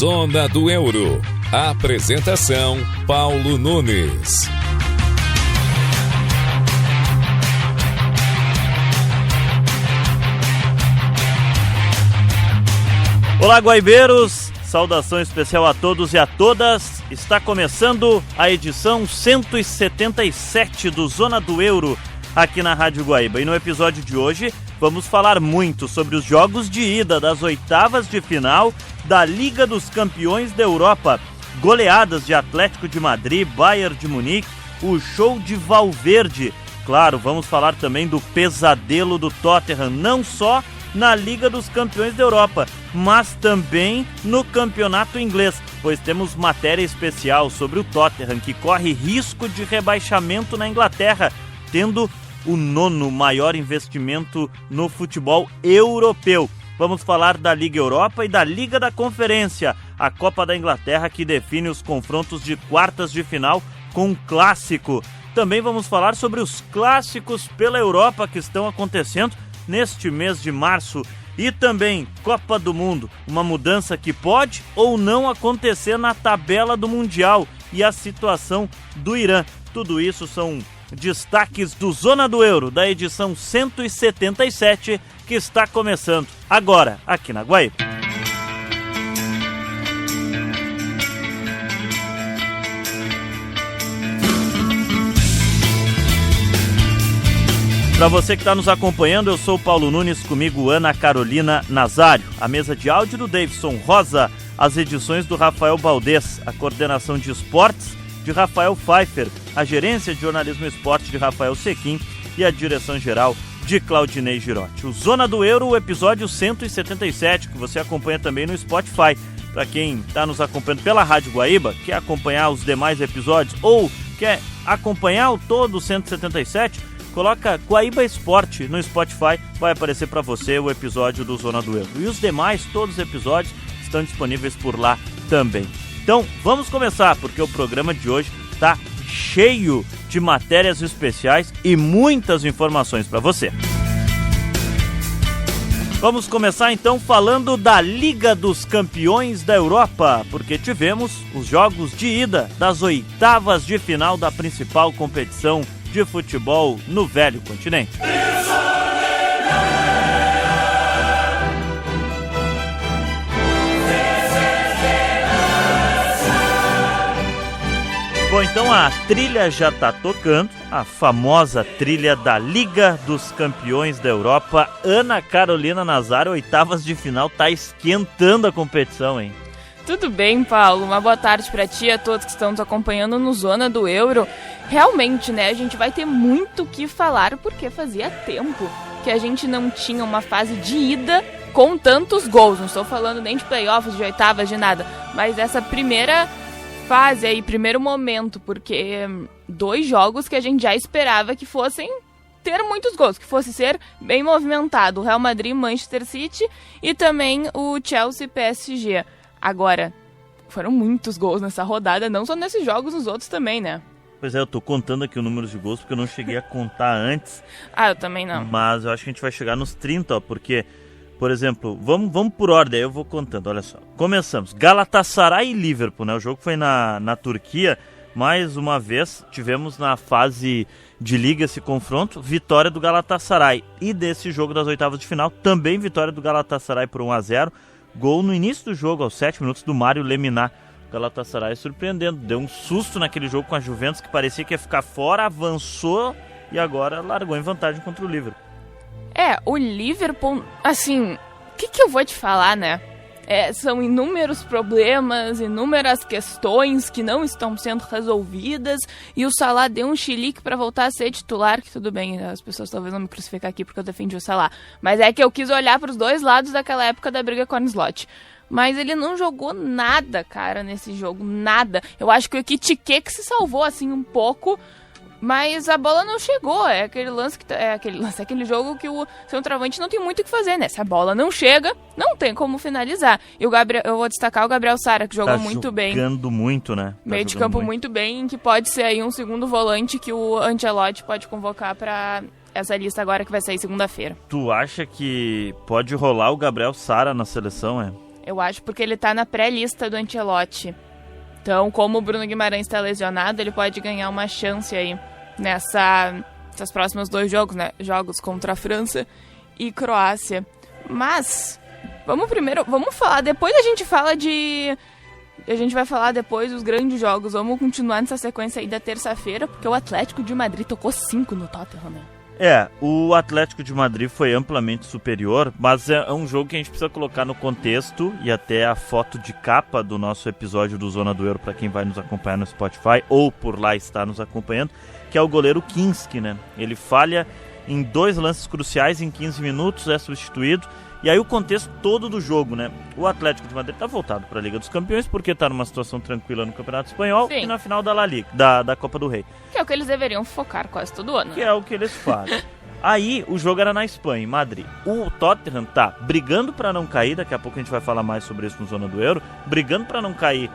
Zona do Euro. Apresentação: Paulo Nunes. Olá, guaibeiros! Saudação especial a todos e a todas. Está começando a edição 177 do Zona do Euro aqui na Rádio Guaíba. E no episódio de hoje vamos falar muito sobre os jogos de ida das oitavas de final da Liga dos Campeões da Europa. Goleadas de Atlético de Madrid, Bayern de Munique, o show de Valverde. Claro, vamos falar também do pesadelo do Tottenham, não só na Liga dos Campeões da Europa, mas também no campeonato inglês, pois temos matéria especial sobre o Tottenham, que corre risco de rebaixamento na Inglaterra, tendo o 9º maior investimento no futebol europeu. Vamos falar da Liga Europa e da Liga da Conferência, a Copa da Inglaterra, que define os confrontos de quartas de final com um clássico. Também vamos falar sobre os clássicos pela Europa que estão acontecendo neste mês de março, e também Copa do Mundo, uma mudança que pode ou não acontecer na tabela do Mundial, e a situação do Irã. Tudo isso são destaques do Zona do Euro, da edição 177, que está começando agora aqui na Guaíba. Para você que está nos acompanhando, eu sou o Paulo Nunes, comigo Ana Carolina Nazário, a mesa de áudio do Davidson Rosa, as edições do Rafael Baldez, a coordenação de esportes de Rafael Pfeiffer, a gerência de jornalismo e esporte de Rafael Sequim e a direção geral de Claudinei Girotti. O Zona do Euro, o episódio 177, que você acompanha também no Spotify. Para quem está nos acompanhando pela Rádio Guaíba, quer acompanhar os demais episódios ou quer acompanhar o todo 177, coloca Guaíba Esporte no Spotify, vai aparecer para você o episódio do Zona do Euro. E os demais, todos os episódios, estão disponíveis por lá também. Então, vamos começar, porque o programa de hoje está cheio de matérias especiais e muitas informações para você. Vamos começar então falando da Liga dos Campeões da Europa, porque tivemos os jogos de ida das oitavas de final da principal competição de futebol no velho continente. Bom, então a trilha já está tocando, a famosa trilha da Liga dos Campeões da Europa. Ana Carolina Nazário, oitavas de final, tá esquentando a competição, hein? Tudo bem, Paulo? Uma boa tarde para ti e a todos que estão nos acompanhando no Zona do Euro. Realmente, né, a gente vai ter muito o que falar, porque fazia tempo que a gente não tinha uma fase de ida com tantos gols. Não estou falando nem de playoffs, de oitavas, de nada, mas essa primeira fase aí, primeiro momento, porque 2 jogos que a gente já esperava que fossem ter muitos gols, que fosse ser bem movimentado, o Real Madrid, Manchester City e também o Chelsea PSG. Agora, foram muitos gols nessa rodada, não só nesses jogos, nos outros também, né? Pois é, eu tô contando aqui o número de gols, porque eu não cheguei a contar antes. Eu também não. Mas eu acho que a gente vai chegar nos 30, ó, porque, por exemplo, vamos por ordem, aí eu vou contando, olha só. Começamos, Galatasaray e Liverpool, né? O jogo foi na Turquia, mais uma vez tivemos na fase de liga esse confronto, vitória do Galatasaray. E desse jogo das oitavas de final, também vitória do Galatasaray por 1-0. Gol no início do jogo, aos 7 minutos, do Mário Leminar. O Galatasaray surpreendendo, deu um susto naquele jogo com a Juventus, que parecia que ia ficar fora, avançou e agora largou em vantagem contra o Liverpool. O Liverpool, assim, o que eu vou te falar, né? São inúmeros problemas, inúmeras questões que não estão sendo resolvidas, e o Salah deu um chilique para voltar a ser titular, que tudo bem, as pessoas talvez não me crucificar aqui porque eu defendi o Salah, mas é que eu quis olhar para os dois lados daquela época da briga com o Ancelotti. Mas ele não jogou nada, cara, nesse jogo, nada. Eu acho que o Ekitike que se salvou, assim, um pouco, mas a bola não chegou. É aquele jogo que o centroavante não tem muito o que fazer, né? Se a bola não chega, não tem como finalizar. E o Gabriel, eu vou destacar o Gabriel Sara, que jogou muito bem. Jogando muito, né? Meio de campo muito bem, que pode ser aí um segundo volante que o Ancelotti pode convocar para essa lista agora que vai sair segunda-feira. Tu acha que pode rolar o Gabriel Sara na seleção, Eu acho porque ele tá na pré-lista do Ancelotti. Então, como o Bruno Guimarães está lesionado, ele pode ganhar uma chance aí nesses próximos 2 jogos, né? Jogos contra a França e Croácia. Mas, vamos falar, depois a gente vai falar depois dos grandes jogos. Vamos continuar nessa sequência aí da terça-feira, porque o Atlético de Madrid tocou 5 no Tottenham, né? O Atlético de Madrid foi amplamente superior, mas é um jogo que a gente precisa colocar no contexto, e até a foto de capa do nosso episódio do Zona do Euro, para quem vai nos acompanhar no Spotify ou por lá está nos acompanhando, que é o goleiro Kinski, né? Ele falha em 2 lances cruciais em 15 minutos, é substituído. E aí o contexto todo do jogo, né? O Atlético de Madrid tá voltado para a Liga dos Campeões, porque tá numa situação tranquila no Campeonato Espanhol. Sim. E na final da La Liga, da Copa do Rei. Que é o que eles deveriam focar quase todo ano. Que é o que eles fazem. Aí o jogo era na Espanha, em Madrid. O Tottenham tá brigando para não cair, daqui a pouco a gente vai falar mais sobre isso no Zona do Euro, brigando para não cair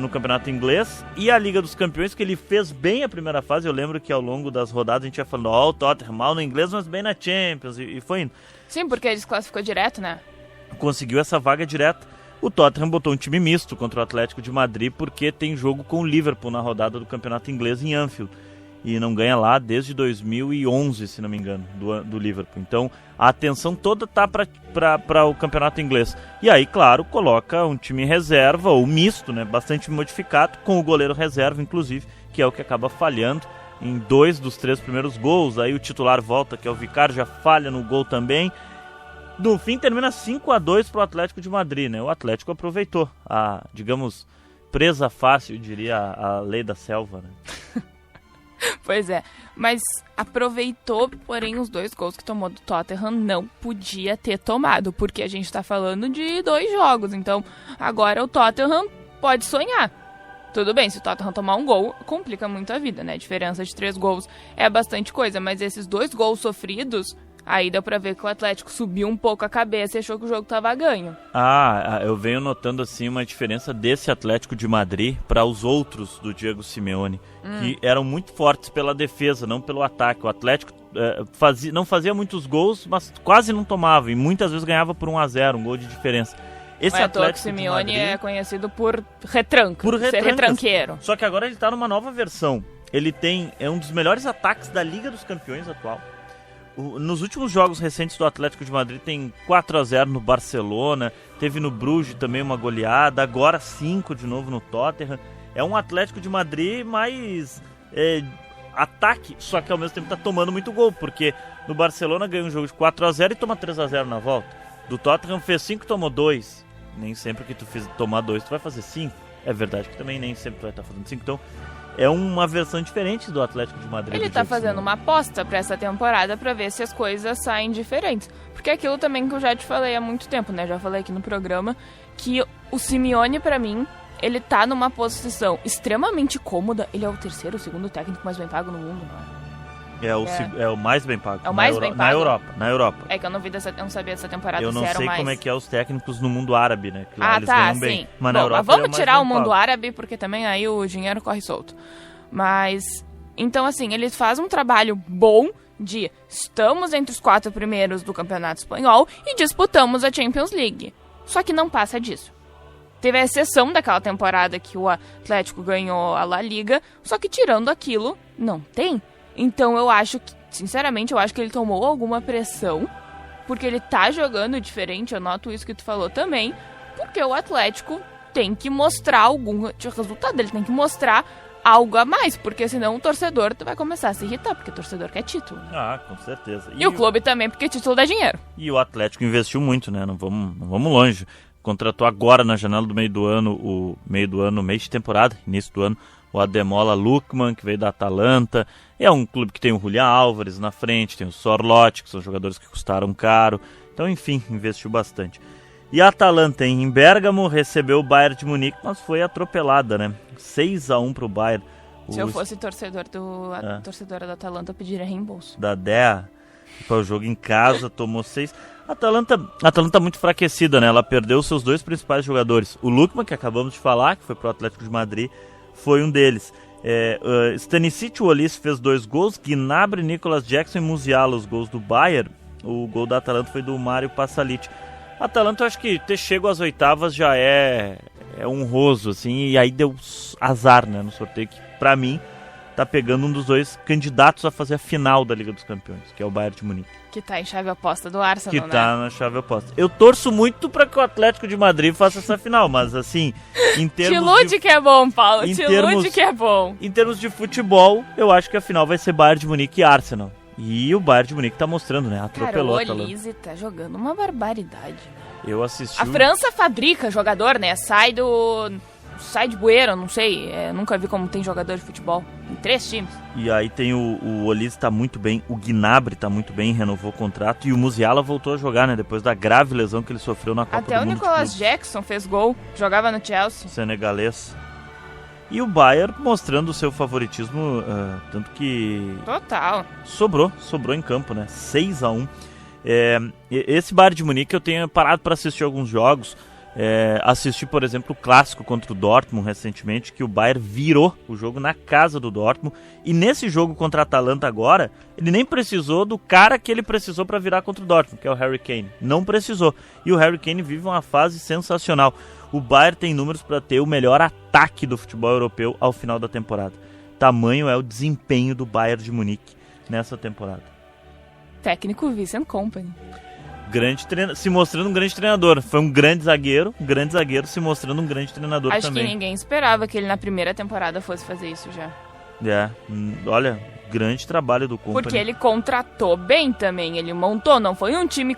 no Campeonato Inglês, e a Liga dos Campeões, que ele fez bem a primeira fase. Eu lembro que ao longo das rodadas a gente ia falando, o Tottenham mal no inglês, mas bem na Champions, e foi indo. Sim, porque ele desclassificou direto, né? Conseguiu essa vaga direta. O Tottenham botou um time misto contra o Atlético de Madrid, porque tem jogo com o Liverpool na rodada do Campeonato Inglês em Anfield. E não ganha lá desde 2011, se não me engano, do Liverpool. Então, a atenção toda tá para o Campeonato Inglês. E aí, claro, coloca um time reserva, ou misto, né, bastante modificado, com o goleiro reserva, inclusive, que é o que acaba falhando em 2 dos 3 primeiros gols. Aí o titular volta, que é o Vicario, já falha no gol também. No fim, termina 5-2 para o Atlético de Madrid, né? O Atlético aproveitou a, digamos, presa fácil, diria a lei da selva, né? Pois é, mas aproveitou, porém os 2 gols que tomou do Tottenham não podia ter tomado, porque a gente tá falando de 2 jogos, então agora o Tottenham pode sonhar. Tudo bem, se o Tottenham tomar um gol, complica muito a vida, né? A diferença de 3 gols é bastante coisa, mas esses 2 gols sofridos, aí deu pra ver que o Atlético subiu um pouco a cabeça e achou que o jogo tava ganho. Eu venho notando assim uma diferença desse Atlético de Madrid para os outros do Diego Simeone, que eram muito fortes pela defesa, não pelo ataque. O Atlético não fazia muitos gols, mas quase não tomava, e muitas vezes ganhava por 1-0, um gol de diferença. Esse Atlético Simeone de Madrid é conhecido por retranca, ser retranqueiro. Só que agora ele tá numa nova versão. Ele é um dos melhores ataques da Liga dos Campeões atual. Nos últimos jogos recentes do Atlético de Madrid tem 4-0 no Barcelona, teve no Bruges também uma goleada, agora 5 de novo no Tottenham. É um Atlético de Madrid mais ataque, só que ao mesmo tempo tá tomando muito gol, porque no Barcelona ganhou um jogo de 4-0 e toma 3-0 na volta. Do Tottenham fez 5 e tomou 2. Nem sempre que tu tomar 2 tu vai fazer 5. É verdade que também nem sempre tu vai estar fazendo 5, então é uma versão diferente do Atlético de Madrid. Ele tá fazendo uma aposta pra essa temporada pra ver se as coisas saem diferentes. Porque é aquilo também que eu já te falei há muito tempo, né? Já falei aqui no programa, que o Simeone, pra mim, ele tá numa posição extremamente cômoda. Ele é o 3º, o 2º técnico mais bem pago no mundo, não é? É o mais bem pago. É o mais bem pago? Na Europa. É que eu não sabia dessa temporada. Eu não sei como é que é os técnicos no mundo árabe, né? Que lá eles ganham bem. Sim. Mas na Europa mas vamos tirar o mundo árabe, porque também aí o dinheiro corre solto. Mas, então assim, ele faz um trabalho bom de estamos entre os 4 primeiros do Campeonato Espanhol e disputamos a Champions League. Só que não passa disso. Teve a exceção daquela temporada que o Atlético ganhou a La Liga, só que tirando aquilo, não tem. Então eu acho que, sinceramente, que ele tomou alguma pressão, porque ele tá jogando diferente, eu noto isso que tu falou também, porque o Atlético tem que mostrar algum resultado, ele tem que mostrar algo a mais, porque senão o torcedor vai começar a se irritar, porque o torcedor quer título. Com certeza. E o clube também, porque título dá dinheiro. E o Atlético investiu muito, né? Não vamos longe. Contratou agora na janela do meio do ano, mês de temporada, início do ano, o Ademola Lookman, que veio da Atalanta. É um clube que tem o Julián Álvares na frente, tem o Sorloth, que são jogadores que custaram caro. Então, enfim, investiu bastante. E a Atalanta, em Bérgamo, recebeu o Bayern de Munique, mas foi atropelada, né? 6-1 pro Bayern. Se eu fosse torcedora da Atalanta, eu pediria reembolso. Da DEA, para o jogo em casa, tomou 6. A Atalanta muito enfraquecida, né? Ela perdeu seus 2 principais jogadores. O Lookman, que acabamos de falar, que foi pro Atlético de Madrid, foi um deles. Stanisic, o Olise, fez 2 gols. Gnabry, Nicolas Jackson e Musiala, os gols do Bayern. O gol da Atalanta foi do Mário Pasalic. Atalanta, eu acho que ter chego às oitavas já é honroso, assim, e aí deu azar, né, no sorteio, que pra mim tá pegando um dos dois candidatos a fazer a final da Liga dos Campeões, que é o Bayern de Munique. Que tá em chave oposta do Arsenal, Que né? tá na chave oposta. Eu torço muito pra que o Atlético de Madrid faça essa final, mas assim, em termos Te ilude que é bom, Paulo, em te termos- ilude que é bom. Em termos de futebol, eu acho que a final vai ser Bayern de Munique e Arsenal. E o Bayern de Munique tá mostrando, né? Cara, Atropelou o a Atalanta. Olise tá jogando uma barbaridade. Eu assisti. A França fabrica jogador, né? Sai de bueiro, não sei. Nunca vi como tem jogador de futebol. Em 3 times. E aí tem o Olise tá muito bem, o Gnabry tá muito bem, renovou o contrato. E o Musiala voltou a jogar, né? Depois da grave lesão que ele sofreu na Copa Até do o Mundo de Nicolas Clubes. Jackson fez gol. Jogava no Chelsea. Senegalês. E o Bayern mostrando o seu favoritismo, tanto que Total. sobrou em campo, né? 6-1. Esse Bayern de Munique eu tenho parado para assistir alguns jogos. Assisti, por exemplo, o clássico contra o Dortmund recentemente, que o Bayern virou o jogo na casa do Dortmund. E nesse jogo contra a Atalanta agora, ele nem precisou do cara que ele precisou para virar contra o Dortmund, que é o Harry Kane. Não precisou. E o Harry Kane vive uma fase sensacional. O Bayern tem números para ter o melhor ataque do futebol europeu ao final da temporada. Tamanho é o desempenho do Bayern de Munique nessa temporada. Técnico Vincent Kompany. Se mostrando um grande treinador. Foi um grande zagueiro se mostrando um grande treinador Acho também. que ninguém esperava que ele na primeira temporada fosse fazer isso já. Olha, grande trabalho do Kompany. Porque ele contratou bem também, ele montou, não foi um time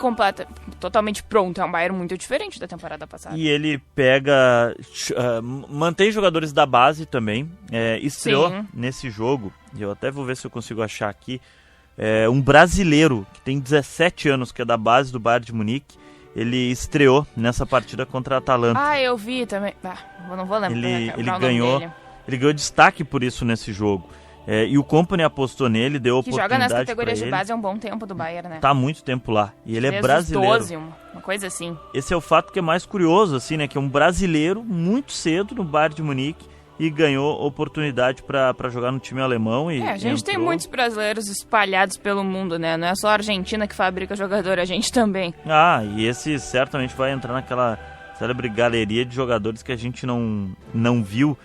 totalmente pronto, é um Bayern muito diferente da temporada passada. E ele mantém jogadores da base também, estreou Sim. nesse jogo, eu até vou ver se eu consigo achar aqui, um brasileiro que tem 17 anos, que é da base do Bayern de Munique, ele estreou nessa partida contra a Atalanta. Eu vi também, não vou lembrar. Ele ganhou destaque por isso nesse jogo. E o Kompany apostou nele, deu Que oportunidade joga nas pra categorias de ele. base há um bom tempo do Bayern, né? Tá há muito tempo lá. E ele é Desde brasileiro. os 12, uma coisa assim. Esse é o fato que é mais curioso, assim, né? Que é um brasileiro muito cedo no Bayern de Munique e ganhou oportunidade pra jogar no time alemão. E A gente tem muitos brasileiros espalhados pelo mundo, né? Não é só a Argentina que fabrica jogador, a gente também. E esse certamente vai entrar naquela célebre galeria de jogadores que a gente não viu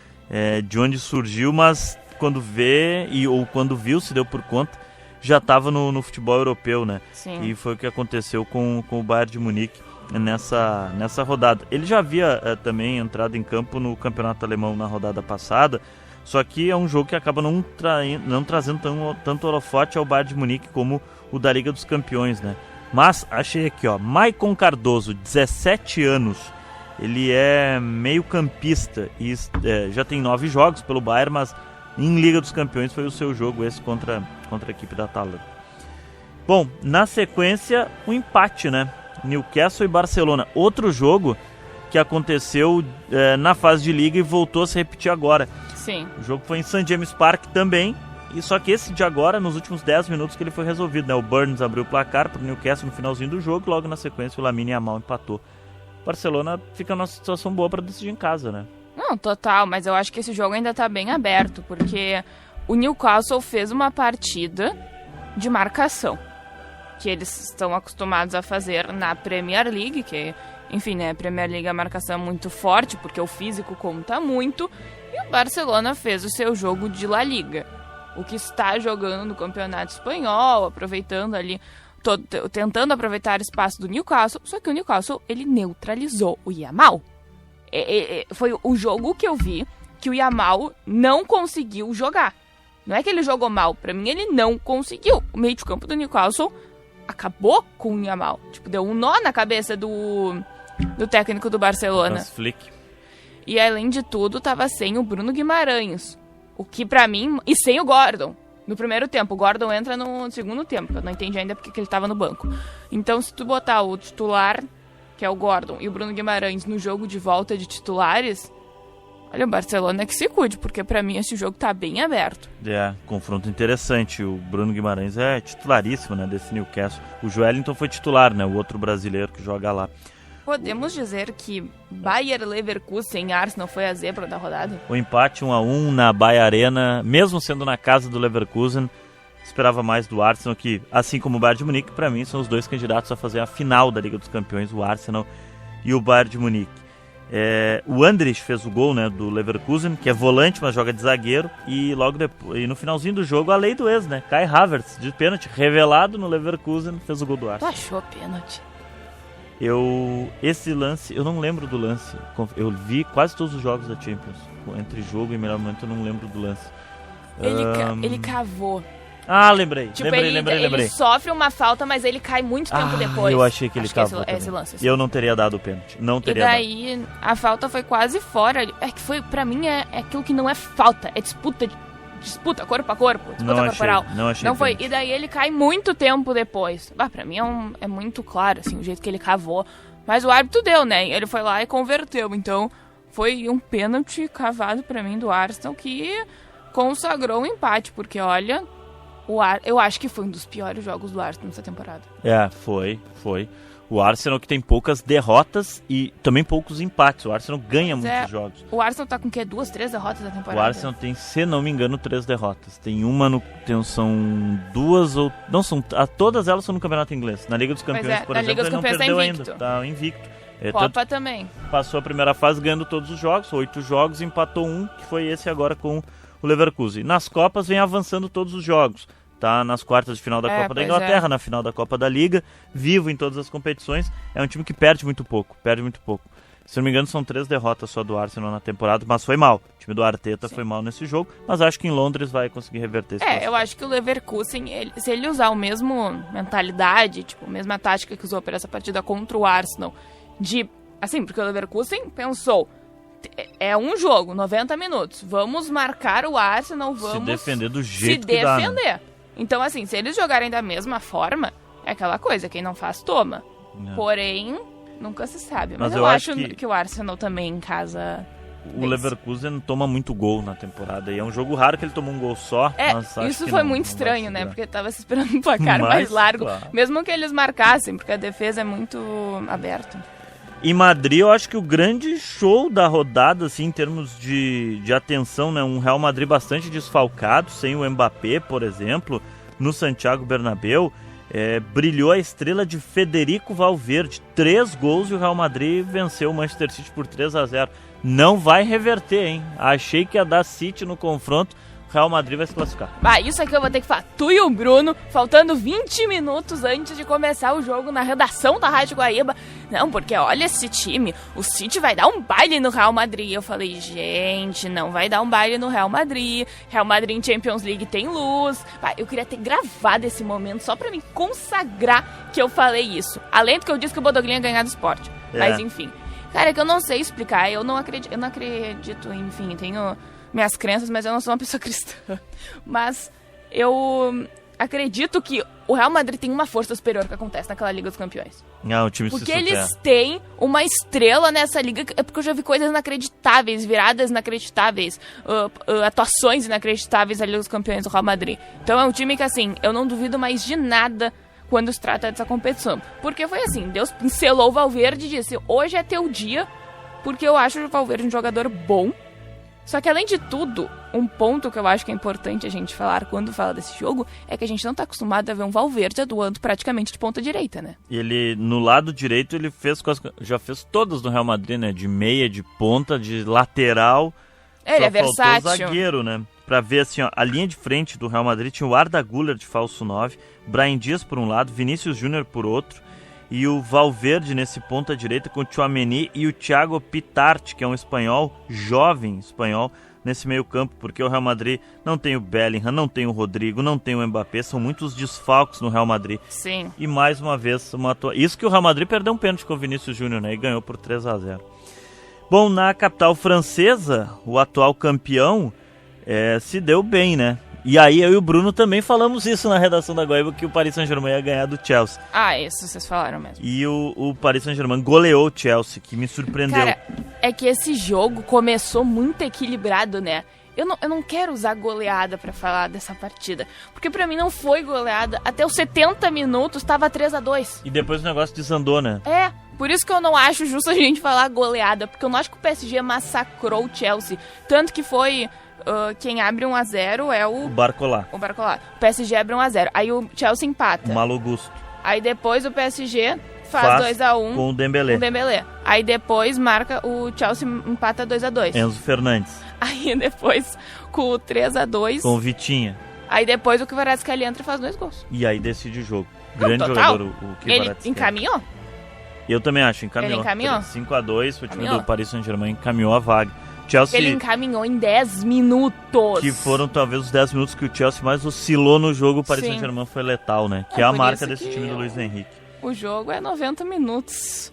de onde surgiu, mas quando vê, ou quando viu, se deu por conta, já estava no futebol europeu, né? Sim. E foi o que aconteceu com o Bayern de Munique nessa rodada. Ele já havia também entrado em campo no campeonato alemão na rodada passada, só que é um jogo que acaba não trazendo tanto holofote ao Bayern de Munique como o da Liga dos Campeões, né? Mas achei aqui, Maicon Cardoso, 17 anos, ele é meio campista e já tem 9 jogos pelo Bayern, mas em Liga dos Campeões foi o seu jogo esse contra a equipe da Atalanta. Bom, na sequência, um empate, né? Newcastle e Barcelona. Outro jogo que aconteceu na fase de Liga e voltou a se repetir agora. Sim. O jogo foi em St. James Park também, e só que esse de agora, nos últimos 10 minutos que ele foi resolvido, né? O Burns abriu o placar para o Newcastle no finalzinho do jogo, logo na sequência o Lamine Yamal empatou. O Barcelona fica numa situação boa para decidir em casa, né? Não, total, mas eu acho que esse jogo ainda tá bem aberto, porque o Newcastle fez uma partida de marcação, que eles estão acostumados a fazer na Premier League, que, enfim, né, a Premier League a marcação é muito forte, porque o físico conta muito, e o Barcelona fez o seu jogo de La Liga, o que está jogando no Campeonato Espanhol, aproveitando ali, tentando aproveitar o espaço do Newcastle, só que o Newcastle, ele neutralizou o Yamal. Foi o jogo que eu vi que o Yamal não conseguiu jogar. Não é que ele jogou mal, pra mim ele não conseguiu. O meio de campo do Newcastle acabou com o Yamal. Tipo, deu um nó na cabeça do técnico do Barcelona. Flick. E além de tudo, tava sem o Bruno Guimarães. O que pra mim... E sem o Gordon. No primeiro tempo. O Gordon entra no segundo tempo. Eu não entendi ainda porque ele tava no banco. Então, se tu botar o titular, que é o Gordon, e o Bruno Guimarães no jogo de volta de titulares, olha, o Barcelona que se cuide, porque pra mim esse jogo tá bem aberto. Confronto interessante. O Bruno Guimarães é titularíssimo, né, desse Newcastle. O Joelinton foi titular, né, o outro brasileiro que joga lá. Podemos dizer que Bayer Leverkusen e Arsenal foi a zebra da rodada? O empate 1-1 na Bayer Arena, mesmo sendo na casa do Leverkusen, Esperava mais do Arsenal, que, assim como o Bayern de Munique, para mim são os dois candidatos a fazer a final da Liga dos Campeões, o Arsenal e o Bayern de Munique. O Andrich fez o gol, né, do Leverkusen, que é volante, mas joga de zagueiro, e logo depois, e no finalzinho do jogo, a lei do ex, né? Kai Havertz, de pênalti, revelado no Leverkusen, fez o gol do Tu Arsenal. achou pênalti? Esse lance, eu não lembro do lance. Eu vi quase todos os jogos da Champions. Entre jogo e melhor momento, eu não lembro do lance. Ele cavou. Lembrei. Tipo, lembrei. ele sofre uma falta, mas ele cai muito tempo depois. Eu achei que ele cavou. Esse lance. Eu não teria dado o pênalti. Não teria e daí, a falta foi quase fora. É que foi, pra mim, é aquilo que não é falta. É disputa corpo a corpo, disputa corporal. Não achei. Não foi. E daí ele cai muito tempo depois. Pra mim é muito claro, assim, o jeito que ele cavou. Mas o árbitro deu, né? Ele foi lá e converteu. Então, foi um pênalti cavado pra mim do Arsenal que consagrou o empate. Porque, olha, eu acho que foi um dos piores jogos do Arsenal nessa temporada. Foi. O Arsenal que tem poucas derrotas e também poucos empates. O Arsenal ganha muitos jogos. O Arsenal tá com o quê? 2, 3 derrotas na temporada? O Arsenal tem, se não me engano, 3 derrotas. Tem uma são 2 ou... Não, todas elas são no Campeonato Inglês. Na Liga dos Campeões, por exemplo, ele não perdeu ainda. Tá invicto. Copa também. Passou a primeira fase ganhando todos os jogos, 8 jogos, empatou um, que foi esse agora com o Leverkusen. Nas Copas vem avançando todos os jogos. Tá nas quartas de final da Copa da Inglaterra, na final da Copa da Liga, vivo em todas as competições. É um time que perde muito pouco. Se não me engano, são 3 derrotas só do Arsenal na temporada, mas foi mal. O time do Arteta foi mal nesse jogo, mas acho que em Londres vai conseguir reverter esse processo. Eu acho que o Leverkusen, se ele usar o mesmo mentalidade, tipo, a mesma tática que usou para essa partida contra o Arsenal, porque o Leverkusen pensou, é um jogo, 90 minutos, vamos marcar o Arsenal, vamos se defender do jeito que dá, né? Então, assim, se eles jogarem da mesma forma, é aquela coisa, quem não faz, toma. Porém, nunca se sabe. Mas eu acho que o Arsenal também em casa... O Leverkusen toma muito gol na temporada. E é um jogo raro que ele tomou um gol só. Mas isso foi muito estranho, né? Porque tava se esperando um placar mais largo. Claro. Mesmo que eles marcassem, porque a defesa é muito aberta. Em Madrid, eu acho que o grande show da rodada, assim, em termos de atenção, né? Um Real Madrid bastante desfalcado, sem o Mbappé, por exemplo, no Santiago Bernabéu. Brilhou a estrela de Federico Valverde. 3 gols e o Real Madrid venceu o Manchester City por 3-0. Não vai reverter, hein? Achei que ia dar City no confronto. Real Madrid vai se classificar. Isso aqui eu vou ter que falar. Tu e o Bruno, faltando 20 minutos antes de começar o jogo na redação da Rádio Guaíba. Não, porque olha esse time, o City vai dar um baile no Real Madrid. Eu falei, gente, não vai dar um baile no Real Madrid. Real Madrid em Champions League tem luz. Eu queria ter gravado esse momento só pra me consagrar que eu falei isso. Além do que eu disse que o Bodoglin ia ganhar do Sport. Mas enfim. Cara, é que eu não sei explicar. Eu não acredito, enfim, tenho minhas crenças, mas eu não sou uma pessoa cristã. Mas eu acredito que o Real Madrid tem uma força superior que acontece naquela Liga dos Campeões. O time porque eles têm uma estrela nessa liga, porque eu já vi coisas inacreditáveis, viradas inacreditáveis, atuações inacreditáveis na Liga dos Campeões do Real Madrid. Então é um time que, assim, eu não duvido mais de nada quando se trata dessa competição. Porque foi assim, Deus pincelou o Valverde e disse, hoje é teu dia, porque eu acho o Valverde um jogador bom. Só que, além de tudo, um ponto que eu acho que é importante a gente falar quando fala desse jogo é que a gente não tá acostumado a ver um Valverde atuando praticamente de ponta direita, né? Ele, no lado direito, ele já fez todas no Real Madrid, né? De meia, de ponta, de lateral. Ele é versátil. Faltou zagueiro, né? Pra ver, assim, a linha de frente do Real Madrid tinha o Arda Güler de falso 9, Brahim Dias por um lado, Vinícius Júnior por outro, e o Valverde nesse ponta direita com o Tchouaméni e o Thiago Pitart, que é um espanhol, jovem espanhol, nesse meio campo, porque o Real Madrid não tem o Bellingham, não tem o Rodrigo, não tem o Mbappé, são muitos desfalques no Real Madrid. Sim. E mais uma vez, isso que o Real Madrid perdeu um pênalti com o Vinícius Júnior, né, e ganhou por 3-0. Bom, na capital francesa, o atual campeão se deu bem, né? E aí eu e o Bruno também falamos isso na redação da Guaíba, que o Paris Saint-Germain ia ganhar do Chelsea. Isso vocês falaram mesmo. E o Paris Saint-Germain goleou o Chelsea, que me surpreendeu. Cara, é que esse jogo começou muito equilibrado, né? Eu não quero usar goleada pra falar dessa partida, porque pra mim não foi goleada. Até os 70 minutos tava 3-2. E depois o negócio desandou, né? Por isso que eu não acho justo a gente falar goleada, porque eu não acho que o PSG massacrou o Chelsea. Tanto que foi quem abre 1-0 é O Barcolá. o Barcolá. O PSG abre 1-0. Aí o Chelsea empata. O Malo Gusto. Aí depois o PSG faz 2-1 com o Dembélé. com o Dembélé. Aí depois marca o Chelsea empata 2-2. Enzo Fernandes. Aí depois com o 3-2. Com o Vitinha. Aí depois o Kvaratskhelia entra e faz 2 gols. E aí decide o jogo. Não, Grande total. jogador, o Ele Kvaratskhelia. encaminhou? Eu também acho, encaminhou. Ele encaminhou? 5-2, o time Encaminhou? do Paris Saint-Germain encaminhou a vaga. Chelsea, Ele encaminhou em 10 minutos. que foram talvez os 10 minutos que o Chelsea mais oscilou no jogo, o Paris Sim. Saint-Germain foi letal, né? Que É é a por marca isso desse que time do Luiz Henrique. O jogo é 90 minutos.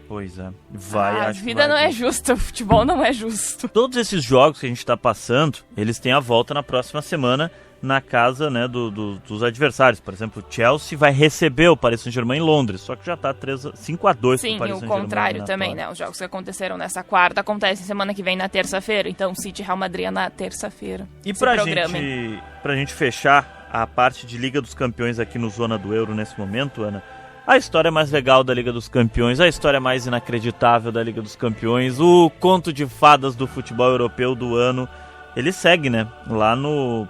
Pois é. Vai, A acho que vida vai não é vir. justa, o futebol não é justo. Todos esses jogos que a gente tá passando, eles têm a volta na próxima semana na casa, né, dos adversários. Por exemplo, o Chelsea vai receber o Paris Saint-Germain em Londres, só que já tá 5-2 Sim, pro Paris e o Saint-Germain. contrário na também, tabela. né? Os jogos que aconteceram nessa quarta acontecem semana que vem na terça-feira. Então, City e Real Madrid é na terça-feira. E Se pra programem. gente fechar a parte de Liga dos Campeões aqui no Zona do Euro nesse momento, Ana, a história mais legal da Liga dos Campeões, a história mais inacreditável da Liga dos Campeões, o conto de fadas do futebol europeu do ano, ele segue, né? Lá no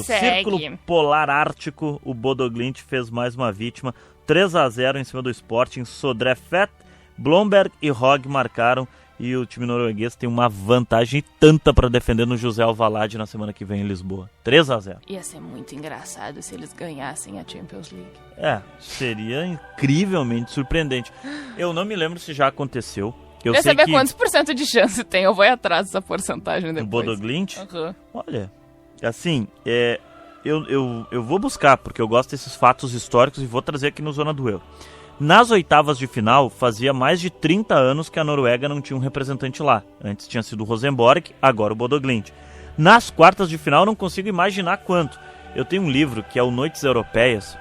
segue. Círculo Polar Ártico, o Bodo Glimt fez mais uma vítima, 3-0 em cima do Sporting. Sodré Fett, Blomberg e Hogg marcaram, e o time norueguês tem uma vantagem tanta para defender no José Alvalade na semana que vem em Lisboa. 3-0. Ia ser muito engraçado se eles ganhassem a Champions League. Seria incrivelmente surpreendente. Eu não me lembro se já aconteceu. Eu Quer sei saber que quantos por cento de chance tem? Eu vou ir atrás dessa porcentagem no depois. Bodo Glimt, Uhum. olha, assim, eu vou buscar, porque eu gosto desses fatos históricos e vou trazer aqui no Zona do Euro. Nas oitavas de final, fazia mais de 30 anos que a Noruega não tinha um representante lá. Antes tinha sido o Rosenborg, agora o Bodo Glimt. Nas quartas de final, não consigo imaginar quanto. Eu tenho um livro que é o Noites Europeias,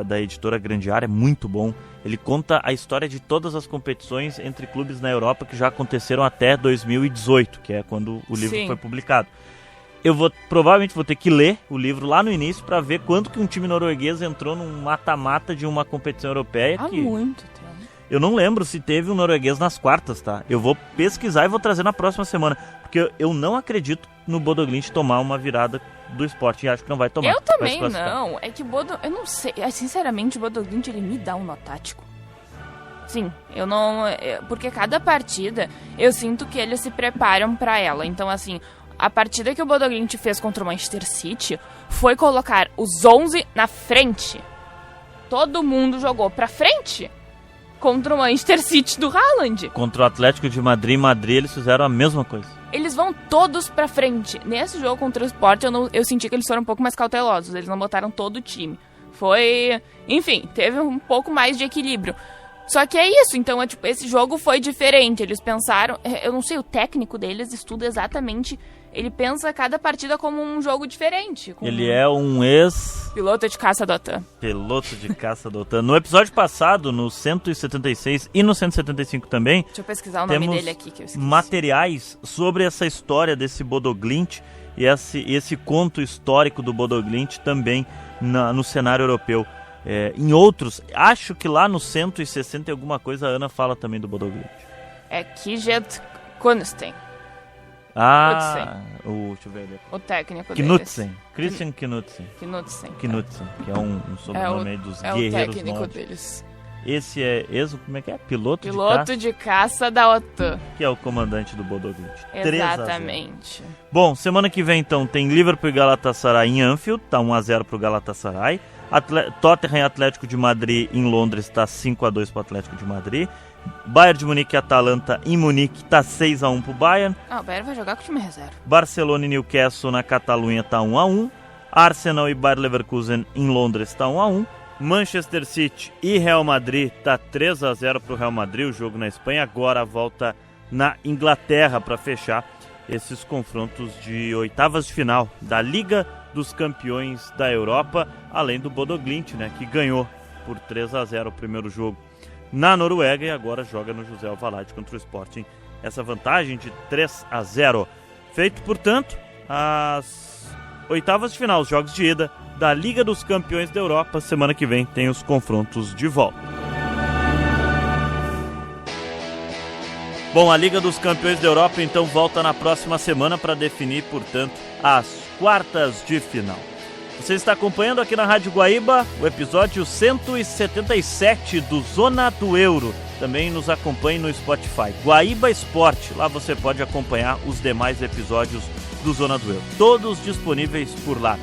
da editora Grande Área, é muito bom. Ele conta a história de todas as competições entre clubes na Europa que já aconteceram até 2018, que é quando o livro Sim. foi publicado. Eu provavelmente vou ter que ler o livro lá no início para ver quanto que um time norueguês entrou num mata-mata de uma competição europeia. Há que muito tempo. eu não lembro se teve um norueguês nas quartas, tá? Eu vou pesquisar e vou trazer na próxima semana, porque eu não acredito no Bodo Glimt tomar uma virada do Sporting, e acho que não vai tomar. Eu Vai se também classificar. não. É que o Bodo... Eu não sei. Sinceramente, o Bodo Glimt, ele me dá um nó tático. Sim, eu não... Porque cada partida, eu sinto que eles se preparam pra ela. Então, assim, a partida que o Bodo Glimt fez contra o Manchester City foi colocar os 11 na frente. Todo mundo jogou pra frente contra o Manchester City do Haaland. Contra o Atlético de Madrid, em Madrid, eles fizeram a mesma coisa. Eles vão todos pra frente. Nesse jogo contra o Sport, eu senti que eles foram um pouco mais cautelosos. Eles não botaram todo o time. Foi... Enfim, teve um pouco mais de equilíbrio. Só que é isso, então, esse jogo foi diferente. Eles pensaram... Eu não sei, o técnico deles estuda exatamente... Ele pensa cada partida como um jogo diferente. Ele é um ex... piloto de caça do OTAN. Piloto de caça da OTAN. No episódio passado, no 176 e no 175 também, Deixa eu pesquisar o nome temos dele aqui, que eu esqueci. materiais sobre essa história desse Bodo Glimt e esse conto histórico do Bodo Glimt também no cenário europeu. Em outros, acho que lá no 160 e alguma coisa, a Ana fala também do Bodo Glimt. É Kijet Kunsten, Deixa eu ver ali. o técnico Knudsen. deles. Christian Knudsen. Knudsen. Knudsen, que é um sobrenome aí dos É o guerreiros técnico nórdicos. deles. Esse é como é que é? Piloto Piloto de caça da OTAN. que é o comandante do Bodo Glimt. 3-0. Exatamente. Bom, semana que vem então tem Liverpool e Galatasaray em Anfield, tá 1-0 pro Galatasaray. Tottenham e Atlético de Madrid em Londres, tá 5-2 pro Atlético de Madrid. Bayern de Munique e Atalanta em Munique, tá 6-1 pro Bayern. O Bayern vai jogar com o time reserva. Barcelona e Newcastle na Catalunha, tá 1-1. Arsenal e Bayer Leverkusen em Londres, tá 1-1. Manchester City e Real Madrid, tá 3-0 pro Real Madrid, o jogo na Espanha. Agora volta na Inglaterra para fechar esses confrontos de oitavas de final da Liga dos Campeões da Europa, além do Bodo Glimt, né, que ganhou por 3-0 o primeiro jogo na Noruega e agora joga no José Alvalade contra o Sporting. Essa vantagem de 3-0. Feito, portanto, as oitavas de final, os jogos de ida da Liga dos Campeões da Europa. Semana que vem tem os confrontos de volta. Bom, a Liga dos Campeões da Europa então volta na próxima semana para definir, portanto, as quartas de final. Você está acompanhando aqui na Rádio Guaíba o episódio 177 do Zona do Euro. Também nos acompanhe no Spotify, Guaíba Esporte. Lá você pode acompanhar os demais episódios do Zona do Euro, todos disponíveis por lá.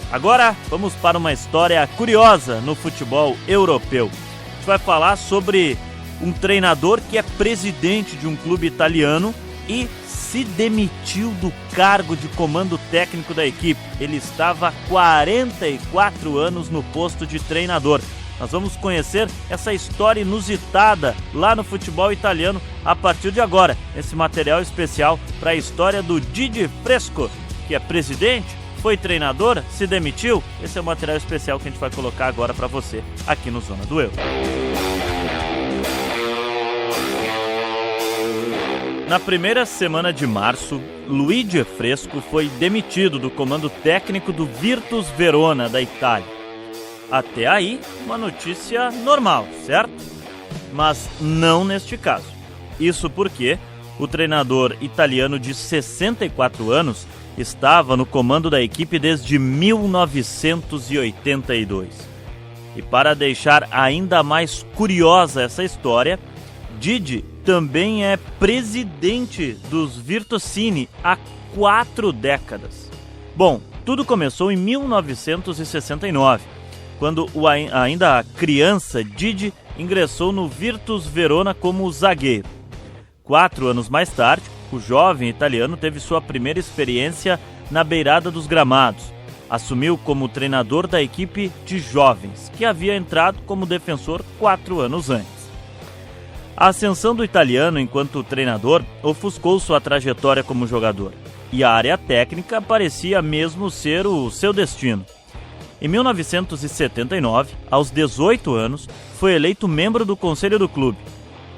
Agora vamos para uma história curiosa no futebol europeu. A gente vai falar sobre um treinador que é presidente de um clube italiano e se demitiu do cargo de comando técnico da equipe. Ele estava há 44 anos no posto de treinador. Nós vamos conhecer essa história inusitada lá no futebol italiano a partir de agora. Esse material especial para a história do Didi Fresco, que é presidente, foi treinador, se demitiu. Esse é o material especial que a gente vai colocar agora para você aqui no Zona do Euro. Na primeira semana de março, Luigi Fresco foi demitido do comando técnico do Virtus Verona, da Itália. Até aí, uma notícia normal, certo? Mas não neste caso. Isso porque o treinador italiano de 64 anos estava no comando da equipe desde 1982. E para deixar ainda mais curiosa essa história, Didi também é presidente dos Virtuosini há 4 décadas. Bom, tudo começou em 1969, quando o ainda criança Didi ingressou no Virtus Verona como zagueiro. 4 anos mais tarde, o jovem italiano teve sua primeira experiência na beirada dos gramados. Assumiu como treinador da equipe de jovens, que havia entrado como defensor 4 anos antes. A ascensão do italiano enquanto treinador ofuscou sua trajetória como jogador, e a área técnica parecia mesmo ser o seu destino. Em 1979, aos 18 anos, foi eleito membro do conselho do clube.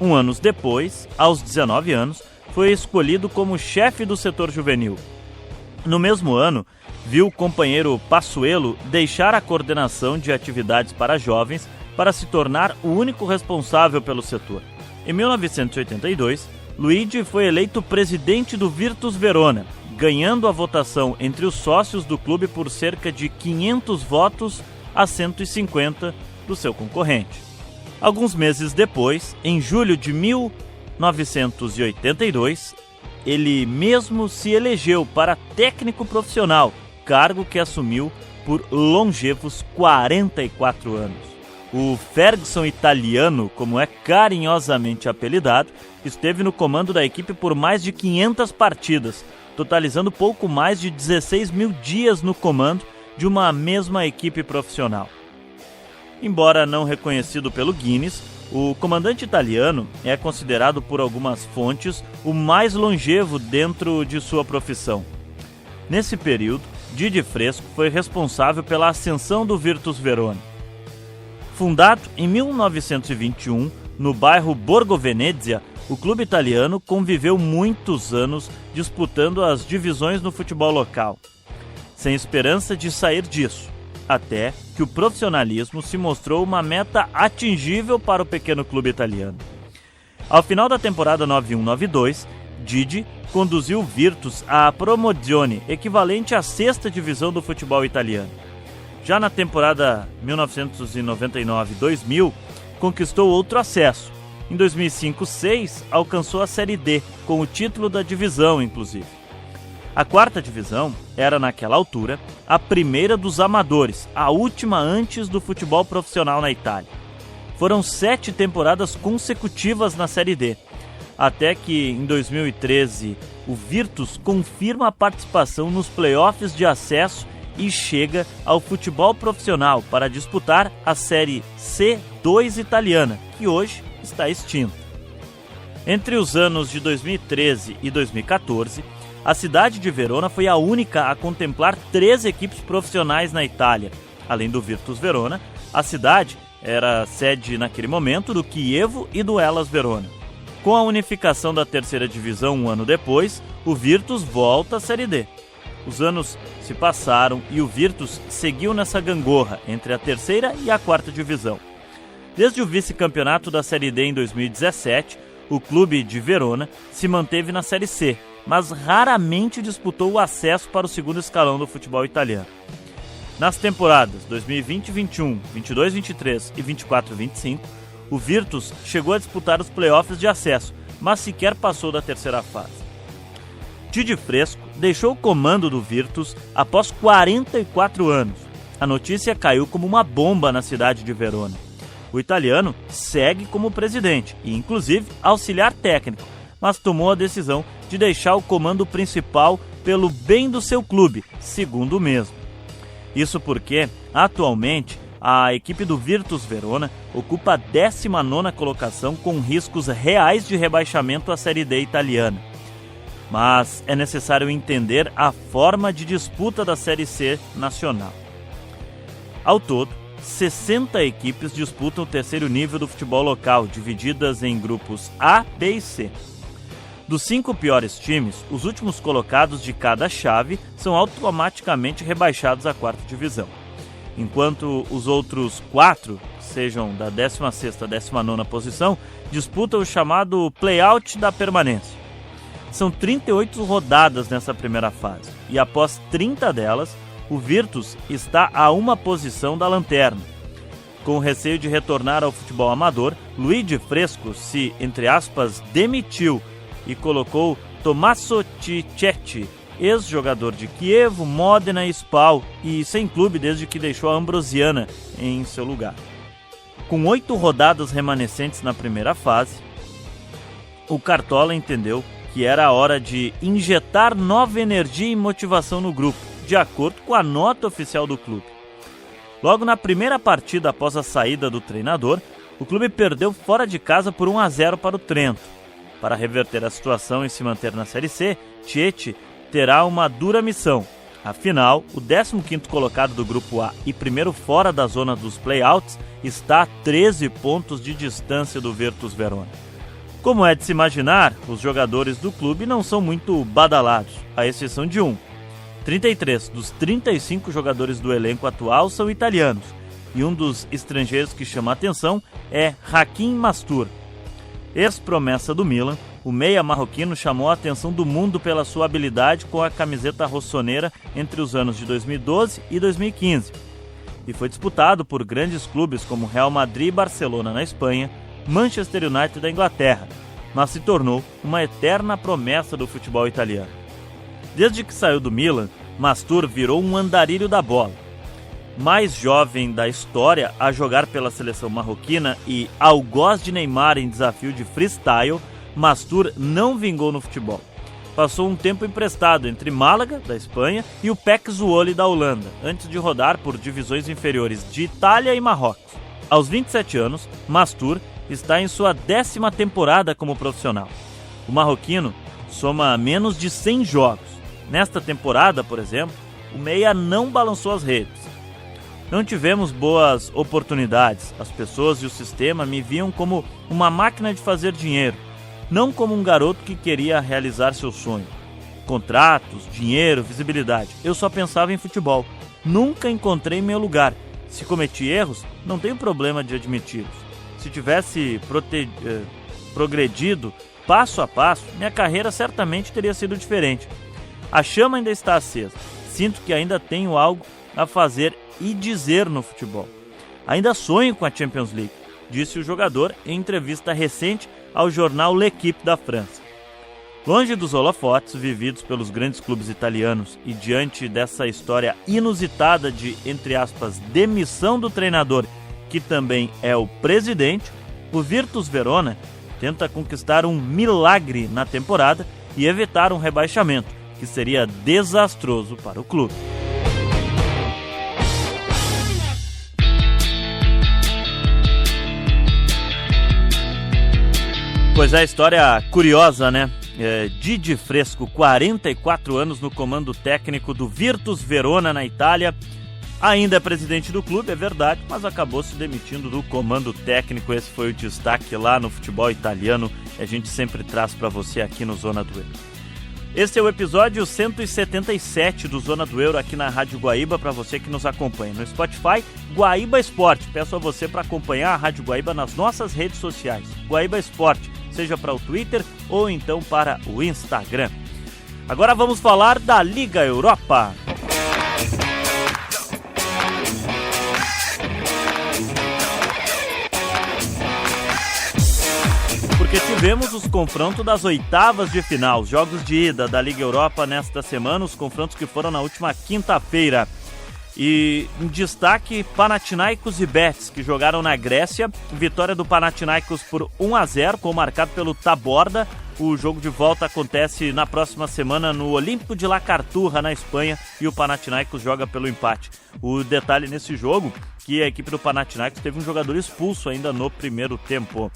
1 ano depois, aos 19 anos, foi escolhido como chefe do setor juvenil. No mesmo ano, viu o companheiro Passuelo deixar a coordenação de atividades para jovens para se tornar o único responsável pelo setor. Em 1982, Luigi foi eleito presidente do Virtus Verona, ganhando a votação entre os sócios do clube por cerca de 500 votos a 150 do seu concorrente. Alguns meses depois, em julho de 1982, ele mesmo se elegeu para técnico profissional, cargo que assumiu por longevos 44 anos. O Ferguson italiano, como é carinhosamente apelidado, esteve no comando da equipe por mais de 500 partidas, totalizando pouco mais de 16 mil dias no comando de uma mesma equipe profissional. Embora não reconhecido pelo Guinness, o comandante italiano é considerado por algumas fontes o mais longevo dentro de sua profissão. Nesse período, Didi Fresco foi responsável pela ascensão do Virtus Verona. Fundado em 1921, no bairro Borgo Venezia, o clube italiano conviveu muitos anos disputando as divisões no futebol local, sem esperança de sair disso, até que o profissionalismo se mostrou uma meta atingível para o pequeno clube italiano. Ao final da temporada 91-92, Didi conduziu o Virtus à Promozione, equivalente à 6ª divisão do futebol italiano. Já na temporada 1999-2000, conquistou outro acesso. Em 2005-06, alcançou a Série D, com o título da divisão, inclusive. A 4ª divisão era, naquela altura, a primeira dos amadores, a última antes do futebol profissional na Itália. Foram 7 temporadas consecutivas na Série D, até que, em 2013, o Virtus confirma a participação nos playoffs de acesso e chega ao futebol profissional para disputar a Série C2 italiana, que hoje está extinta. Entre os anos de 2013 e 2014, a cidade de Verona foi a única a contemplar 3 equipes profissionais na Itália. Além do Virtus Verona, a cidade era sede naquele momento do Chievo e do Hellas Verona. Com a unificação da 3ª divisão 1 ano depois, o Virtus volta à Série D. Os anos se passaram e o Virtus seguiu nessa gangorra entre a 3ª e a 4ª divisão. Desde o vice-campeonato da Série D em 2017, o clube de Verona se manteve na Série C, mas raramente disputou o acesso para o segundo escalão do futebol italiano. Nas temporadas 2020-21, 22-23 e 24-25, o Virtus chegou a disputar os playoffs de acesso, mas sequer passou da terceira fase. Didi Fresco deixou o comando do Virtus após 44 anos. A notícia caiu como uma bomba na cidade de Verona. O italiano segue como presidente e, inclusive, auxiliar técnico, mas tomou a decisão de deixar o comando principal pelo bem do seu clube, segundo o mesmo. Isso porque, atualmente, a equipe do Virtus Verona ocupa a 19ª colocação com riscos reais de rebaixamento à Série D italiana. Mas é necessário entender a forma de disputa da Série C nacional. Ao todo, 60 equipes disputam o terceiro nível do futebol local, divididas em grupos A, B e C. Dos 5 piores times, os últimos colocados de cada chave são automaticamente rebaixados à 4ª divisão, enquanto os outros 4, sejam da 16ª à 19ª posição, disputam o chamado play-out da permanência. São 38 rodadas nessa primeira fase, e após 30 delas, o Virtus está a uma posição da lanterna. Com receio de retornar ao futebol amador, Luigi Fresco se, entre aspas, demitiu e colocou Tommaso Cicchetti, ex-jogador de Chievo, Modena e Spal, e sem clube desde que deixou a Ambrosiana em seu lugar. Com 8 rodadas remanescentes na primeira fase, o Cartola entendeu que era a hora de injetar nova energia e motivação no grupo, de acordo com a nota oficial do clube. Logo na primeira partida após a saída do treinador, o clube perdeu fora de casa por 1-0 para o Trento. Para reverter a situação e se manter na Série C, Cicchetti terá uma dura missão. Afinal, o 15º colocado do Grupo A e primeiro fora da zona dos play-outs está a 13 pontos de distância do Virtus Verona. Como é de se imaginar, os jogadores do clube não são muito badalados, à exceção de um. 33 dos 35 jogadores do elenco atual são italianos, e um dos estrangeiros que chama a atenção é Hakim Mastur. Ex-promessa do Milan, o meia marroquino chamou a atenção do mundo pela sua habilidade com a camiseta rossoneira entre os anos de 2012 e 2015. E foi disputado por grandes clubes como Real Madrid e Barcelona na Espanha, Manchester United da Inglaterra, mas se tornou uma eterna promessa do futebol italiano. Desde que saiu do Milan, Mastur virou um andarilho da bola. Mais jovem da história a jogar pela seleção marroquina e algoz de Neymar em desafio de freestyle, Mastur não vingou no futebol. Passou um tempo emprestado entre Málaga, da Espanha, e o PEC Zwolle, da Holanda, antes de rodar por divisões inferiores de Itália e Marrocos. Aos 27 anos, Mastur está em sua 10ª temporada como profissional. O marroquino soma menos de 100 jogos. Nesta temporada, por exemplo, o meia não balançou as redes. Não tivemos boas oportunidades. As pessoas e o sistema me viam como uma máquina de fazer dinheiro, não como um garoto que queria realizar seu sonho. Contratos, dinheiro, visibilidade. Eu só pensava em futebol. Nunca encontrei meu lugar. Se cometi erros, não tenho problema de admiti-los. Se tivesse progredido passo a passo, minha carreira certamente teria sido diferente. A chama ainda está acesa. Sinto que ainda tenho algo a fazer e dizer no futebol. Ainda sonho com a Champions League, disse o jogador em entrevista recente ao jornal L'Équipe da França. Longe dos holofotes vividos pelos grandes clubes italianos e diante dessa história inusitada de, entre aspas, demissão do treinador, que também é o presidente, o Virtus Verona tenta conquistar um milagre na temporada e evitar um rebaixamento, que seria desastroso para o clube. Pois é, história curiosa, né? Didi Fresco, 44 anos no comando técnico do Virtus Verona na Itália. Ainda é presidente do clube, é verdade, mas acabou se demitindo do comando técnico. Esse foi o destaque lá no futebol italiano. A gente sempre traz para você aqui no Zona do Euro. Esse é o episódio 177 do Zona do Euro aqui na Rádio Guaíba, para você que nos acompanha no Spotify, Guaíba Esporte. Peço a você para acompanhar a Rádio Guaíba nas nossas redes sociais. Guaíba Esporte, seja para o Twitter ou então para o Instagram. Agora vamos falar da Liga Europa. Porque tivemos os confrontos das oitavas de final, jogos de ida da Liga Europa nesta semana, os confrontos que foram na última quinta-feira. E em destaque, Panathinaikos e Betis, que jogaram na Grécia. Vitória do Panathinaikos por 1-0, com marcado pelo Taborda. O jogo de volta acontece na próxima semana no Olímpico de La Carturra, na Espanha, e o Panathinaikos joga pelo empate. O detalhe nesse jogo, que a equipe do Panathinaikos teve um jogador expulso ainda no primeiro tempo.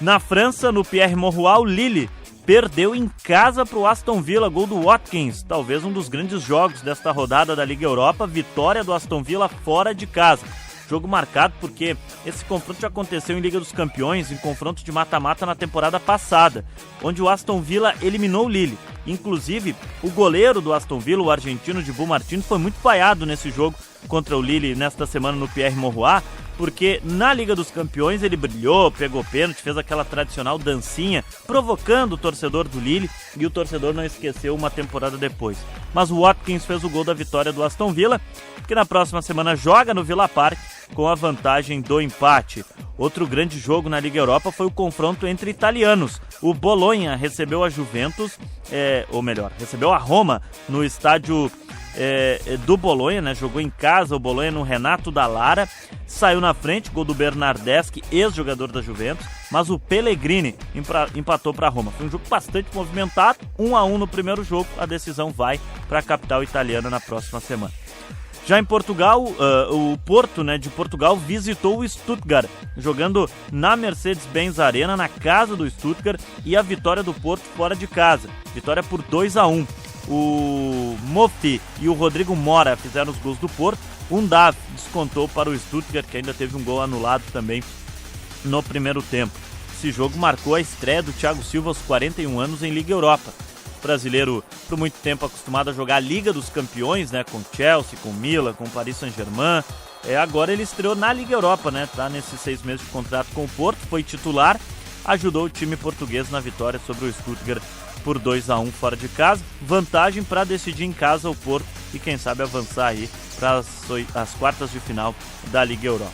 Na França, no Pierre Mauroy, o Lille perdeu em casa para o Aston Villa, gol do Watkins, talvez um dos grandes jogos desta rodada da Liga Europa, vitória do Aston Villa fora de casa. Jogo marcado porque esse confronto já aconteceu em Liga dos Campeões, em confronto de mata-mata na temporada passada, onde o Aston Villa eliminou o Lille. Inclusive, o goleiro do Aston Villa, o argentino Dibu Martins, foi muito vaiado nesse jogo contra o Lille nesta semana no Pierre Mauroy, porque na Liga dos Campeões ele brilhou, pegou pênalti, fez aquela tradicional dancinha, provocando o torcedor do Lille, e o torcedor não esqueceu uma temporada depois. Mas o Watkins fez o gol da vitória do Aston Villa, que na próxima semana joga no Villa Park com a vantagem do empate. Outro grande jogo na Liga Europa foi o confronto entre italianos. O Bologna recebeu a Juventus, recebeu a Roma no estádio do Bologna, né? Jogou em casa o Bologna no Renato Dallara, saiu na frente, gol do Bernardeschi, ex-jogador da Juventus, mas o Pellegrini empatou para a Roma. Foi um jogo bastante movimentado, 1-1 no primeiro jogo, a decisão vai para a capital italiana na próxima semana. Já em Portugal, o Porto, né, de Portugal visitou o Stuttgart, jogando na Mercedes-Benz Arena, na casa do Stuttgart, e a vitória do Porto fora de casa. Vitória por 2-1. O Moffi e o Rodrigo Mora fizeram os gols do Porto. Um Dav descontou para o Stuttgart, que ainda teve um gol anulado também no primeiro tempo. Esse jogo marcou a estreia do Thiago Silva aos 41 anos em Liga Europa. Brasileiro por muito tempo acostumado a jogar a Liga dos Campeões, né, com Chelsea, com Milan, com Paris Saint-Germain. Agora ele estreou na Liga Europa, né, tá nesses 6 meses de contrato com o Porto, foi titular, ajudou o time português na vitória sobre o Stuttgart por 2-1 fora de casa. Vantagem para decidir em casa o Porto e quem sabe avançar aí para as quartas de final da Liga Europa.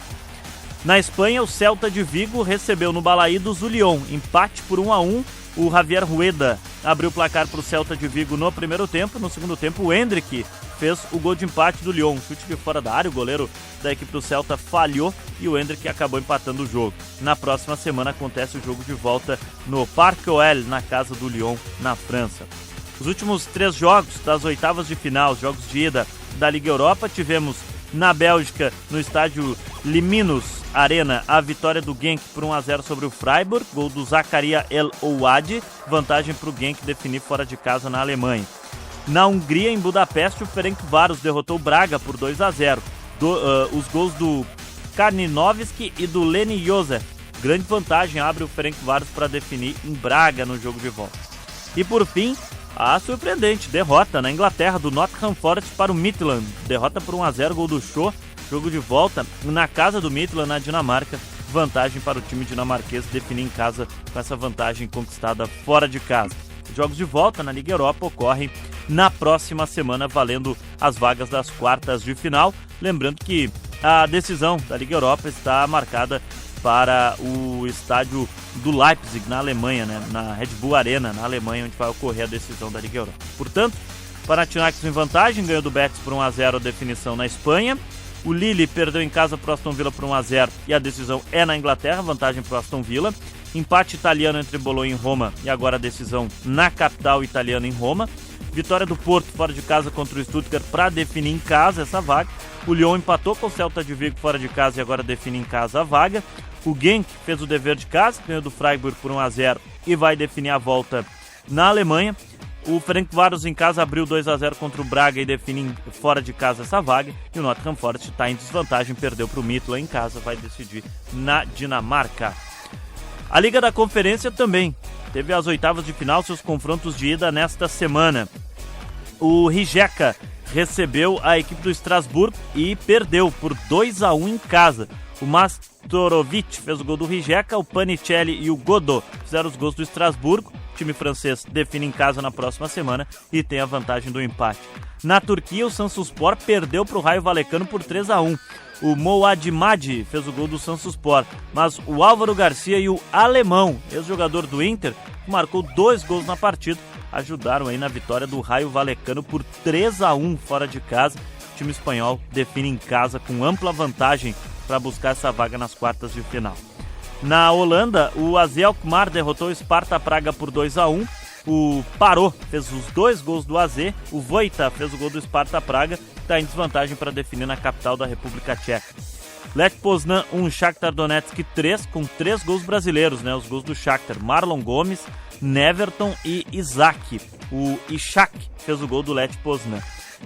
Na Espanha, o Celta de Vigo recebeu no Balaídos o Lyon, empate por 1-1. O Javier Rueda abriu o placar para o Celta de Vigo no primeiro tempo. No segundo tempo, o Endrick fez o gol de empate do Lyon. Chute de fora da área, o goleiro da equipe do Celta falhou e o Endrick acabou empatando o jogo. Na próxima semana acontece o jogo de volta no Parc OL, na casa do Lyon, na França. Os últimos 3 jogos das oitavas de final, os jogos de ida da Liga Europa, tivemos na Bélgica, no estádio Liminus Arena, a vitória do Genk por 1-0 sobre o Freiburg, gol do Zakaria El Ouadi, vantagem para o Genk definir fora de casa na Alemanha. Na Hungria, em Budapeste, o Ferencváros derrotou o Braga por 2-0. Os gols do Karninovski e do Leni Josef. Grande vantagem abre o Ferencváros para definir em Braga no jogo de volta. E por fim, a surpreendente derrota na Inglaterra do Nottingham Forest para o Midtjylland. Derrota por 1-0, gol do Shaw. Jogo de volta na casa do Midtjylland, na Dinamarca. Vantagem para o time dinamarquês definir em casa com essa vantagem conquistada fora de casa. Os jogos de volta na Liga Europa ocorrem na próxima semana, valendo as vagas das quartas de final. Lembrando que a decisão da Liga Europa está marcada para o estádio do Leipzig, na Alemanha, né? Na Red Bull Arena, na Alemanha, onde vai ocorrer a decisão da Liga Europa. Portanto, Panathinaikos em vantagem, ganhou do Betis por 1-0 a definição na Espanha. O Lille perdeu em casa para o Aston Villa por 1-0 e a decisão é na Inglaterra, vantagem para o Aston Villa. Empate italiano entre Bologna e Roma e agora a decisão na capital italiana em Roma. Vitória do Porto fora de casa contra o Stuttgart para definir em casa essa vaga. O Lyon empatou com o Celta de Vigo fora de casa e agora define em casa a vaga. O Genk fez o dever de casa, ganhou do Freiburg por 1-0 e vai definir a volta na Alemanha. O Ferencváros em casa abriu 2-0 contra o Braga e define fora de casa essa vaga. E o Nottingham Forest está em desvantagem, perdeu para o Midtjylland em casa, vai decidir na Dinamarca. A Liga da Conferência também teve as oitavas de final, seus confrontos de ida nesta semana. O Rijeka recebeu a equipe do Estrasburgo e perdeu por 2-1 em casa. O Mastorovic fez o gol do Rijeka, o Panicelli e o Godot fizeram os gols do Estrasburgo. O time francês define em casa na próxima semana e tem a vantagem do empate. Na Turquia, o Samsunspor perdeu para o Raio Vallecano por 3-1. O Moadimadi fez o gol do Samsunspor, mas o Álvaro Garcia e o Alemão, ex-jogador do Inter, que marcou 2 gols na partida, ajudaram aí na vitória do Raio Vallecano por 3-1 fora de casa. O time espanhol define em casa com ampla vantagem para buscar essa vaga nas quartas de final. Na Holanda, o AZ Alkmaar derrotou o Sparta Praga por 2-1. O Paró fez os 2 gols do AZ. O Vojta fez o gol do Sparta Praga, que está em desvantagem para definir na capital da República Tcheca. Lech Poznan 1, Shakhtar Donetsk 3, com 3 gols brasileiros, né? Os gols do Shakhtar: Marlon Gomes, Neverton e Isaac. O Ishak fez o gol do Lech Poznan.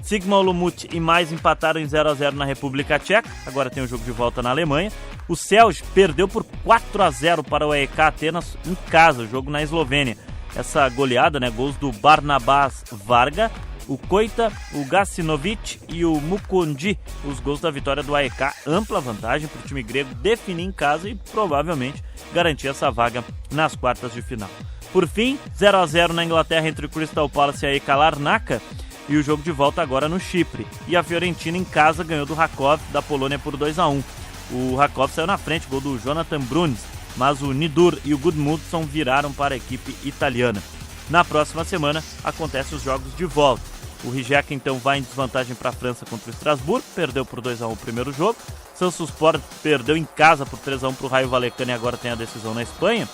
Sigma Olomouc e mais empataram em 0-0 na República Tcheca. Agora tem o jogo de volta na Alemanha. O Celje perdeu por 4-0 para o AEK Atenas em casa, jogo na Eslovênia. Essa goleada, né? Gols do Barnabas Varga, o Koita, o Gacinovic e o Mukundi. Os gols da vitória do AEK, ampla vantagem para o time grego definir em casa e provavelmente garantir essa vaga nas quartas de final. Por fim, 0-0 na Inglaterra entre o Crystal Palace e a AEK Larnaca. E o jogo de volta agora no Chipre. E a Fiorentina em casa ganhou do Rakov da Polônia por 2-1. O Rakov saiu na frente, gol do Jonathan Brunis, mas o Nidur e o Gudmundsson viraram para a equipe italiana. Na próxima semana acontecem os jogos de volta. O Rijeka então vai em desvantagem para a França contra o Estrasburgo, perdeu por 2-1 o primeiro jogo. Samsunspor perdeu em casa por 3-1 para o Raio Vallecano e agora tem a decisão na Espanha.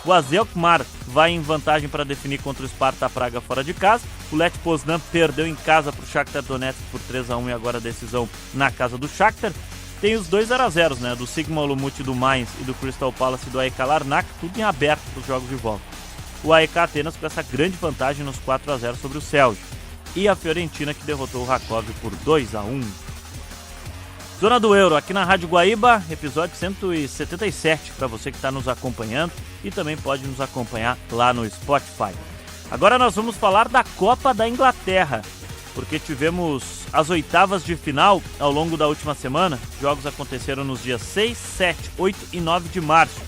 O AZ Alkmaar vai em vantagem para definir contra o Sparta Praga fora de casa. O Lech Poznan perdeu em casa para o Shakhtar Donetsk por 3-1 e agora a decisão na casa do Shakhtar. Tem os 2 0-0, né? Do Sigma Olomouc do Mainz e do Crystal Palace e do AEK Larnaca, tudo em aberto para os jogos de volta. O AEK Atenas com essa grande vantagem nos 4-0 sobre o Celje. E a Fiorentina que derrotou o Rakov por 2-1. Zona do Euro, aqui na Rádio Guaíba, episódio 177, para você que está nos acompanhando e também pode nos acompanhar lá no Spotify. Agora nós vamos falar da Copa da Inglaterra, porque tivemos as oitavas de final ao longo da última semana. Jogos aconteceram nos dias 6, 7, 8 e 9 de março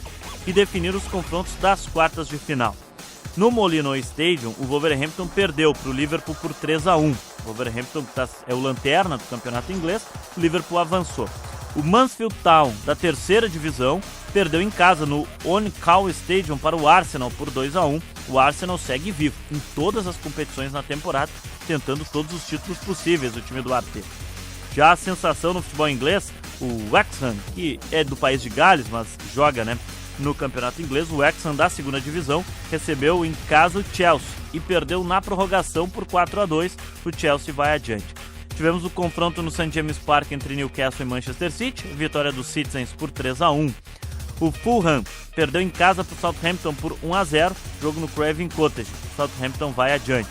e definiram os confrontos das quartas de final. No Molineux Stadium, o Wolverhampton perdeu para o Liverpool por 3-1. O Wolverhampton é o lanterna do campeonato inglês, o Liverpool avançou. O Mansfield Town, da terceira divisão, perdeu em casa no On-Call Stadium para o Arsenal por 2-1. O Arsenal segue vivo em todas as competições na temporada, tentando todos os títulos possíveis, o time do Arteta. Já a sensação no futebol inglês, o Wrexham, que é do país de Gales, mas joga, né, no campeonato inglês, o Wrexham da segunda divisão recebeu em casa o Chelsea e perdeu na prorrogação por 4-2. O Chelsea vai adiante. Tivemos o confronto no St. James Park entre Newcastle e Manchester City, vitória dos Citizens por 3-1. O Fulham perdeu em casa para o Southampton por 1-0, jogo no Craven Cottage. O Southampton vai adiante.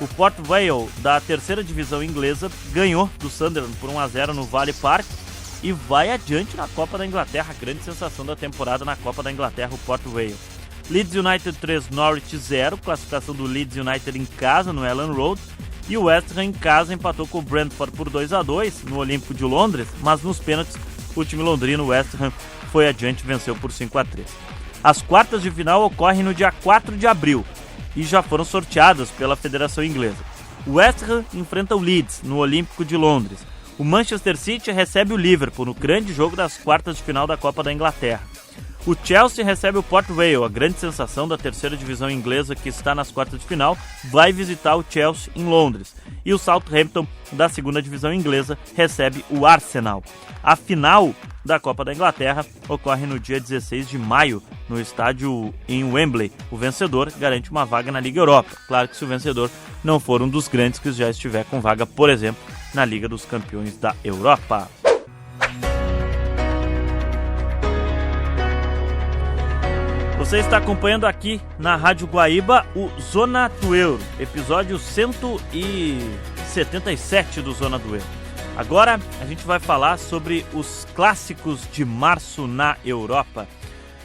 O Port Vale, da terceira divisão inglesa, ganhou do Sunderland por 1-0 no Valley Park e vai adiante na Copa da Inglaterra, a grande sensação da temporada na Copa da Inglaterra, o Port Vale. Leeds United 3, Norwich 0, classificação do Leeds United em casa no Elland Road. E o West Ham em casa empatou com o Brentford por 2-2 no Olímpico de Londres, mas nos pênaltis o time londrino, o West Ham, foi adiante e venceu por 5-3. As quartas de final ocorrem no dia 4 de abril e já foram sorteadas pela Federação Inglesa. O West Ham enfrenta o Leeds no Olímpico de Londres. O Manchester City recebe o Liverpool no grande jogo das quartas de final da Copa da Inglaterra. O Chelsea recebe o Port Vale, a grande sensação da terceira divisão inglesa que está nas quartas de final, vai visitar o Chelsea em Londres. E o Southampton, da segunda divisão inglesa, recebe o Arsenal. A final da Copa da Inglaterra ocorre no dia 16 de maio, no estádio em Wembley. O vencedor garante uma vaga na Liga Europa. Claro que se o vencedor não for um dos grandes que já estiver com vaga, por exemplo, na Liga dos Campeões da Europa. Você está acompanhando aqui na Rádio Guaíba o Zona do Euro, episódio 177 do Zona do Euro. Agora a gente vai falar sobre os clássicos de março na Europa,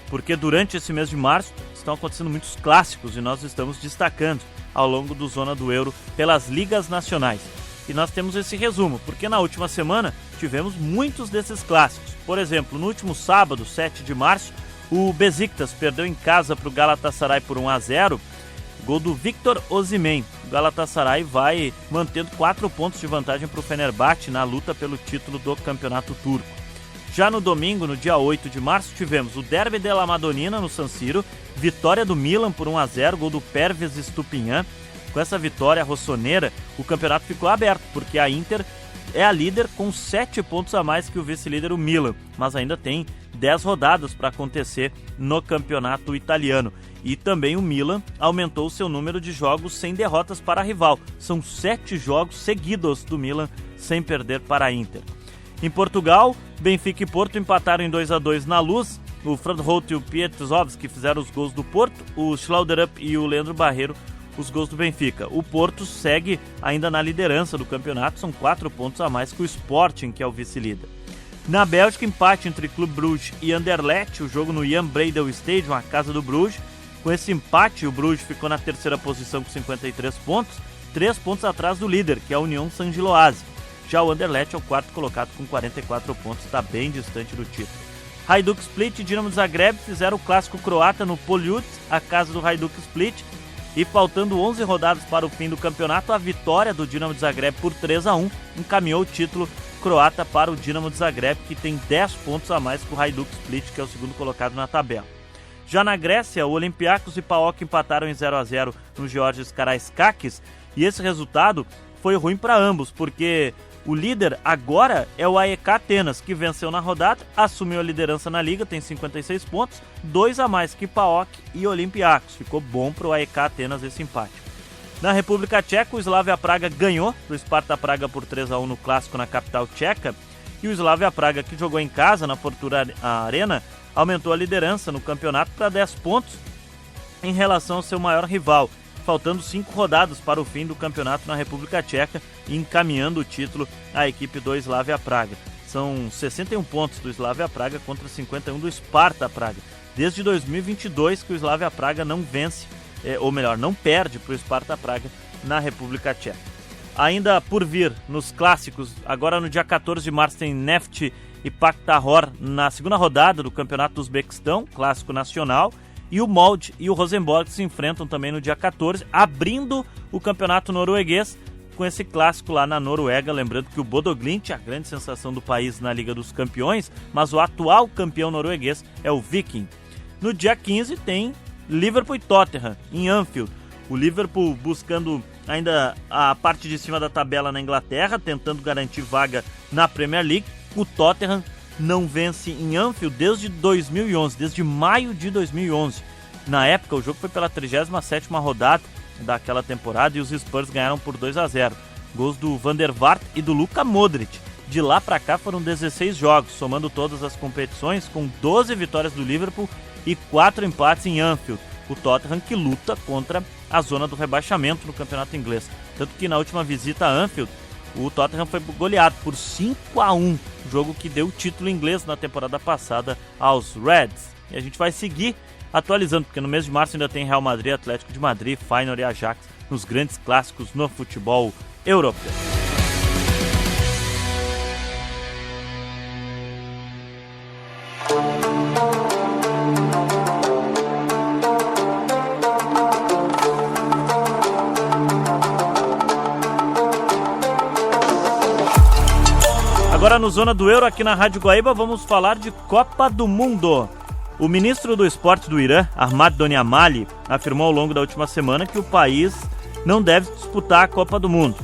porque durante esse mês de março estão acontecendo muitos clássicos e nós estamos destacando ao longo do Zona do Euro pelas ligas nacionais. E nós temos esse resumo, porque na última semana tivemos muitos desses clássicos. Por exemplo, no último sábado, 7 de março, o Beşiktaş perdeu em casa para o Galatasaray por 1-0, gol do Victor Osimhen. O Galatasaray vai mantendo 4 pontos de vantagem para o Fenerbahçe na luta pelo título do Campeonato Turco. Já no domingo, no dia 8 de março, tivemos o Derby della Madonnina no San Siro, vitória do Milan por 1-0, gol do Pervis Stupinhan. Com essa vitória rossoneira, o campeonato ficou aberto, porque a Inter é a líder com 7 pontos a mais que o vice-líder, o Milan, mas ainda tem 10 rodadas para acontecer no campeonato italiano. E também o Milan aumentou seu número de jogos sem derrotas para a rival. São 7 jogos seguidos do Milan sem perder para a Inter. Em Portugal, Benfica e Porto empataram em 2-2 na Luz. O Frandholt e o Pietrowski fizeram os gols do Porto, o Schlauderup e o Leandro Barreiro os gols do Benfica. O Porto segue ainda na liderança do campeonato, são 4 pontos a mais que o Sporting, que é o vice-líder. Na Bélgica, empate entre Clube Bruges e Anderlecht, o jogo no Jan Breydel Stadium, a casa do Bruges. Com esse empate, o Bruges ficou na terceira posição com 53 pontos, 3 pontos atrás do líder, que é a União Saint-Gilloise. Já o Anderlecht é o quarto colocado com 44 pontos, está bem distante do título. Hajduk Split e Dinamo de Zagreb fizeram o clássico croata no Poljud, a casa do Hajduk Split. E faltando 11 rodadas para o fim do campeonato, a vitória do Dinamo de Zagreb por 3-1 encaminhou o título croata para o Dinamo de Zagreb, que tem 10 pontos a mais que o Hajduk Split, que é o segundo colocado na tabela. Já na Grécia, o Olympiacos e PAOK empataram em 0-0 no Georgios Karaiskakis, e esse resultado foi ruim para ambos, porque o líder agora é o AEK Atenas, que venceu na rodada, assumiu a liderança na liga, tem 56 pontos, 2 a mais que PAOK e Olympiacos. Ficou bom para o AEK Atenas esse empate. Na República Tcheca, o Slavia Praga ganhou do Sparta Praga por 3-1 no clássico na capital tcheca, e o Slavia Praga, que jogou em casa na Fortuna Arena, aumentou a liderança no campeonato para 10 pontos em relação ao seu maior rival, faltando 5 rodadas para o fim do campeonato na República Tcheca e encaminhando o título à equipe do Slavia Praga. São 61 pontos do Slavia Praga contra 51 do Sparta Praga. Desde 2022 que o Slavia Praga não vence, ou melhor, não perde para o Sparta Praga na República Tcheca. Ainda por vir nos clássicos, agora no dia 14 de março tem Neft e Pakhtar na segunda rodada do Campeonato do Uzbequistão, clássico nacional. E o Molde e o Rosenborg se enfrentam também no dia 14, abrindo o campeonato norueguês com esse clássico lá na Noruega. Lembrando que o Bodø Glimt é a grande sensação do país na Liga dos Campeões, mas o atual campeão norueguês é o Viking. No dia 15 tem Liverpool e Tottenham em Anfield. O Liverpool buscando ainda a parte de cima da tabela na Inglaterra, tentando garantir vaga na Premier League. O Tottenham não vence em Anfield desde 2011, desde maio de 2011. Na época, o jogo foi pela 37ª rodada daquela temporada e os Spurs ganharam por 2-0. Gols do Van der Vaart e do Luka Modric. De lá para cá foram 16 jogos, somando todas as competições, com 12 vitórias do Liverpool e 4 empates em Anfield. O Tottenham que luta contra a zona do rebaixamento no campeonato inglês. Tanto que na última visita a Anfield, o Tottenham foi goleado por 5-1, jogo que deu o título inglês na temporada passada aos Reds. E a gente vai seguir atualizando, porque no mês de março ainda tem Real Madrid, Atlético de Madrid, Feyenoord e Ajax nos grandes clássicos no futebol europeu. Agora no Zona do Euro, aqui na Rádio Guaíba, vamos falar de Copa do Mundo. O ministro do Esporte do Irã, Ahmad Doniamali, afirmou ao longo da última semana que o país não deve disputar a Copa do Mundo.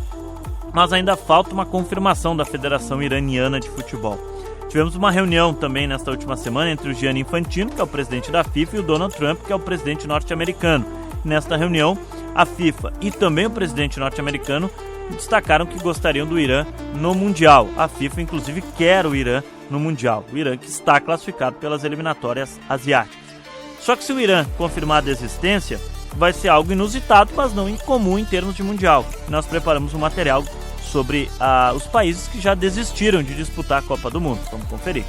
Mas ainda falta uma confirmação da Federação Iraniana de Futebol. Tivemos uma reunião também nesta última semana entre o Gianni Infantino, que é o presidente da FIFA, e o Donald Trump, que é o presidente norte-americano. Nesta reunião, a FIFA e também o presidente norte-americano destacaram que gostariam do Irã no Mundial. A FIFA, inclusive, quer o Irã no Mundial. O Irã que está classificado pelas eliminatórias asiáticas. Só que se o Irã confirmar a desistência, vai ser algo inusitado, mas não incomum em termos de Mundial. Nós preparamos um material sobre os países que já desistiram de disputar a Copa do Mundo. Vamos conferir.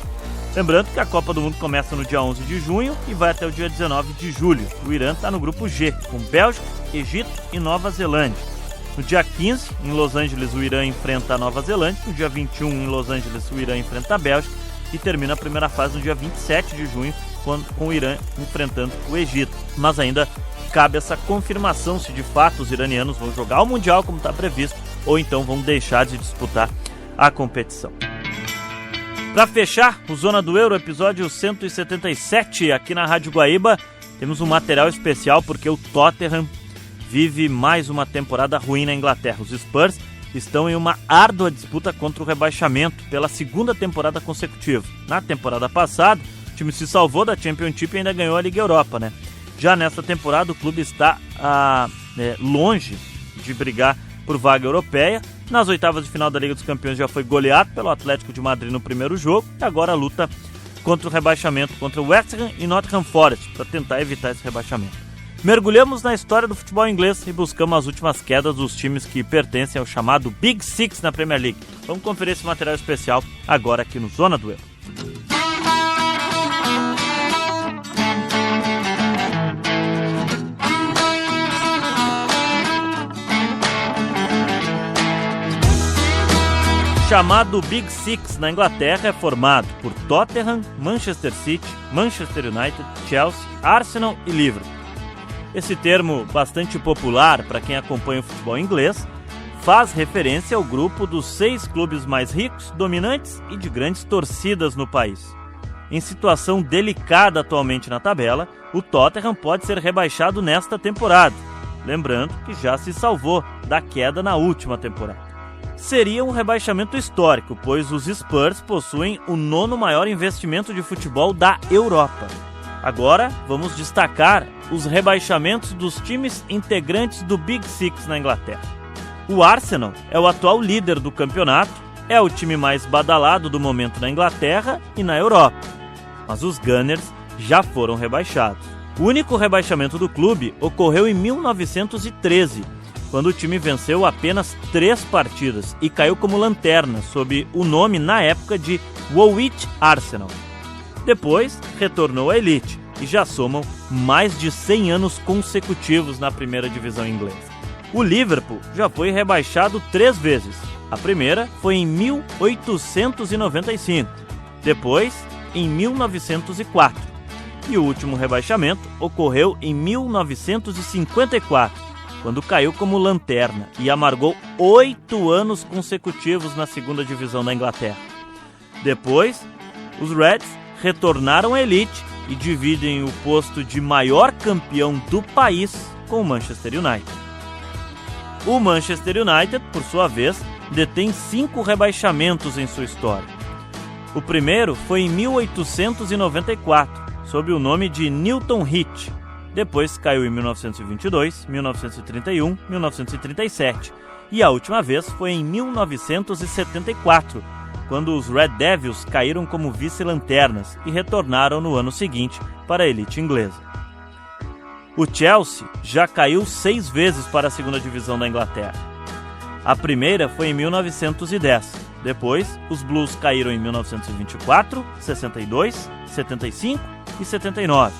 Lembrando que a Copa do Mundo começa no dia 11 de junho e vai até o dia 19 de julho. O Irã está no grupo G, com Bélgica, Egito e Nova Zelândia. No dia 15, em Los Angeles, o Irã enfrenta a Nova Zelândia. No dia 21, em Los Angeles, o Irã enfrenta a Bélgica. E termina a primeira fase no dia 27 de junho, com o Irã enfrentando o Egito. Mas ainda cabe essa confirmação se de fato os iranianos vão jogar o Mundial como está previsto ou então vão deixar de disputar a competição. Para fechar o Zona do Euro, episódio 177 aqui na Rádio Guaíba, temos um material especial porque o Tottenham vive mais uma temporada ruim na Inglaterra. Os Spurs estão em uma árdua disputa contra o rebaixamento pela segunda temporada consecutiva. Na temporada passada, o time se salvou da Championship e ainda ganhou a Liga Europa, né? Já nesta temporada, o clube está longe de brigar por vaga europeia. Nas oitavas de final da Liga dos Campeões já foi goleado pelo Atlético de Madrid no primeiro jogo e agora luta contra o rebaixamento contra o West Ham e Nottingham Forest para tentar evitar esse rebaixamento. Mergulhamos na história do futebol inglês e buscamos as últimas quedas dos times que pertencem ao chamado Big Six na Premier League. Vamos conferir esse material especial agora aqui no Zona do Euro. Chamado Big Six na Inglaterra é formado por Tottenham, Manchester City, Manchester United, Chelsea, Arsenal e Liverpool. Esse termo, bastante popular para quem acompanha o futebol inglês, faz referência ao grupo dos 6 clubes mais ricos, dominantes e de grandes torcidas no país. Em situação delicada atualmente na tabela, o Tottenham pode ser rebaixado nesta temporada, lembrando que já se salvou da queda na última temporada. Seria um rebaixamento histórico, pois os Spurs possuem o 9º maior investimento de futebol da Europa. Agora, vamos destacar os rebaixamentos dos times integrantes do Big Six na Inglaterra. O Arsenal é o atual líder do campeonato, é o time mais badalado do momento na Inglaterra e na Europa. Mas os Gunners já foram rebaixados. O único rebaixamento do clube ocorreu em 1913, quando o time venceu apenas 3 partidas e caiu como lanterna, sob o nome na época de Woolwich Arsenal. Depois, retornou à elite e já somam mais de 100 anos consecutivos na primeira divisão inglesa. O Liverpool já foi rebaixado 3 vezes. A primeira foi em 1895, depois em 1904 e o último rebaixamento ocorreu em 1954, quando caiu como lanterna e amargou 8 anos consecutivos na segunda divisão da Inglaterra. Depois, os Reds retornaram à elite e dividem o posto de maior campeão do país com o Manchester United. O Manchester United, por sua vez, detém 5 rebaixamentos em sua história. O primeiro foi em 1894, sob o nome de Newton Heath. Depois caiu em 1922, 1931, 1937 e a última vez foi em 1974, quando os Red Devils caíram como vice-lanternas e retornaram no ano seguinte para a elite inglesa. O Chelsea já caiu 6 vezes para a segunda divisão da Inglaterra. A primeira foi em 1910. Depois, os Blues caíram em 1924, 62, 75 e 79.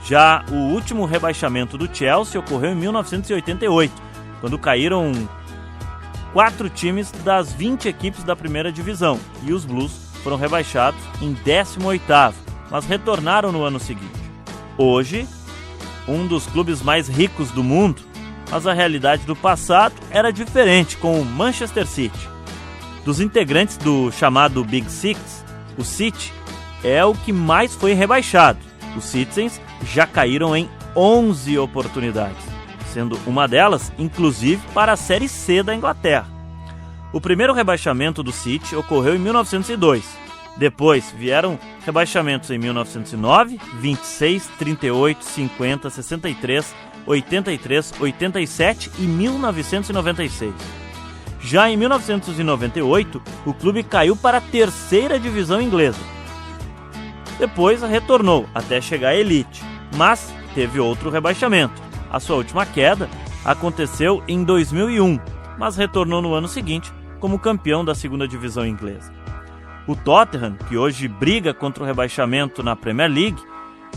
Já o último rebaixamento do Chelsea ocorreu em 1988, quando caíram 4 times das 20 equipes da primeira divisão e os Blues foram rebaixados em 18º, mas retornaram no ano seguinte. Hoje, um dos clubes mais ricos do mundo, mas a realidade do passado era diferente com o Manchester City. Dos integrantes do chamado Big Six, o City é o que mais foi rebaixado. Os Citizens já caíram em 11 oportunidades, sendo uma delas, inclusive, para a Série C da Inglaterra. O primeiro rebaixamento do City ocorreu em 1902. Depois vieram rebaixamentos em 1909, 26, 38, 50, 63, 83, 87 e 1996. Já em 1998, o clube caiu para a terceira divisão inglesa. Depois retornou até chegar à elite, mas teve outro rebaixamento. A sua última queda aconteceu em 2001, mas retornou no ano seguinte como campeão da segunda divisão inglesa. O Tottenham, que hoje briga contra o rebaixamento na Premier League,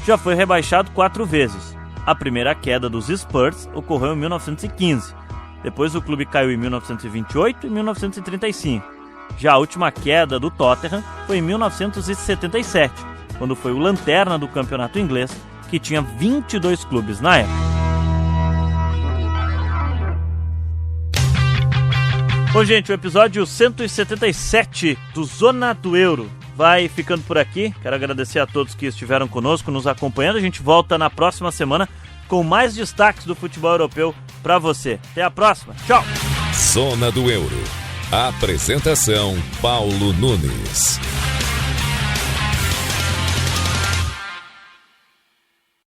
já foi rebaixado 4 vezes. A primeira queda dos Spurs ocorreu em 1915. Depois o clube caiu em 1928 e 1935. Já a última queda do Tottenham foi em 1977, quando foi o lanterna do campeonato inglês, que tinha 22 clubes na época. Bom, gente, o episódio 177 do Zona do Euro vai ficando por aqui. Quero agradecer a todos que estiveram conosco, nos acompanhando. A gente volta na próxima semana com mais destaques do futebol europeu para você. Até a próxima. Tchau! Zona do Euro. Apresentação Paulo Nunes.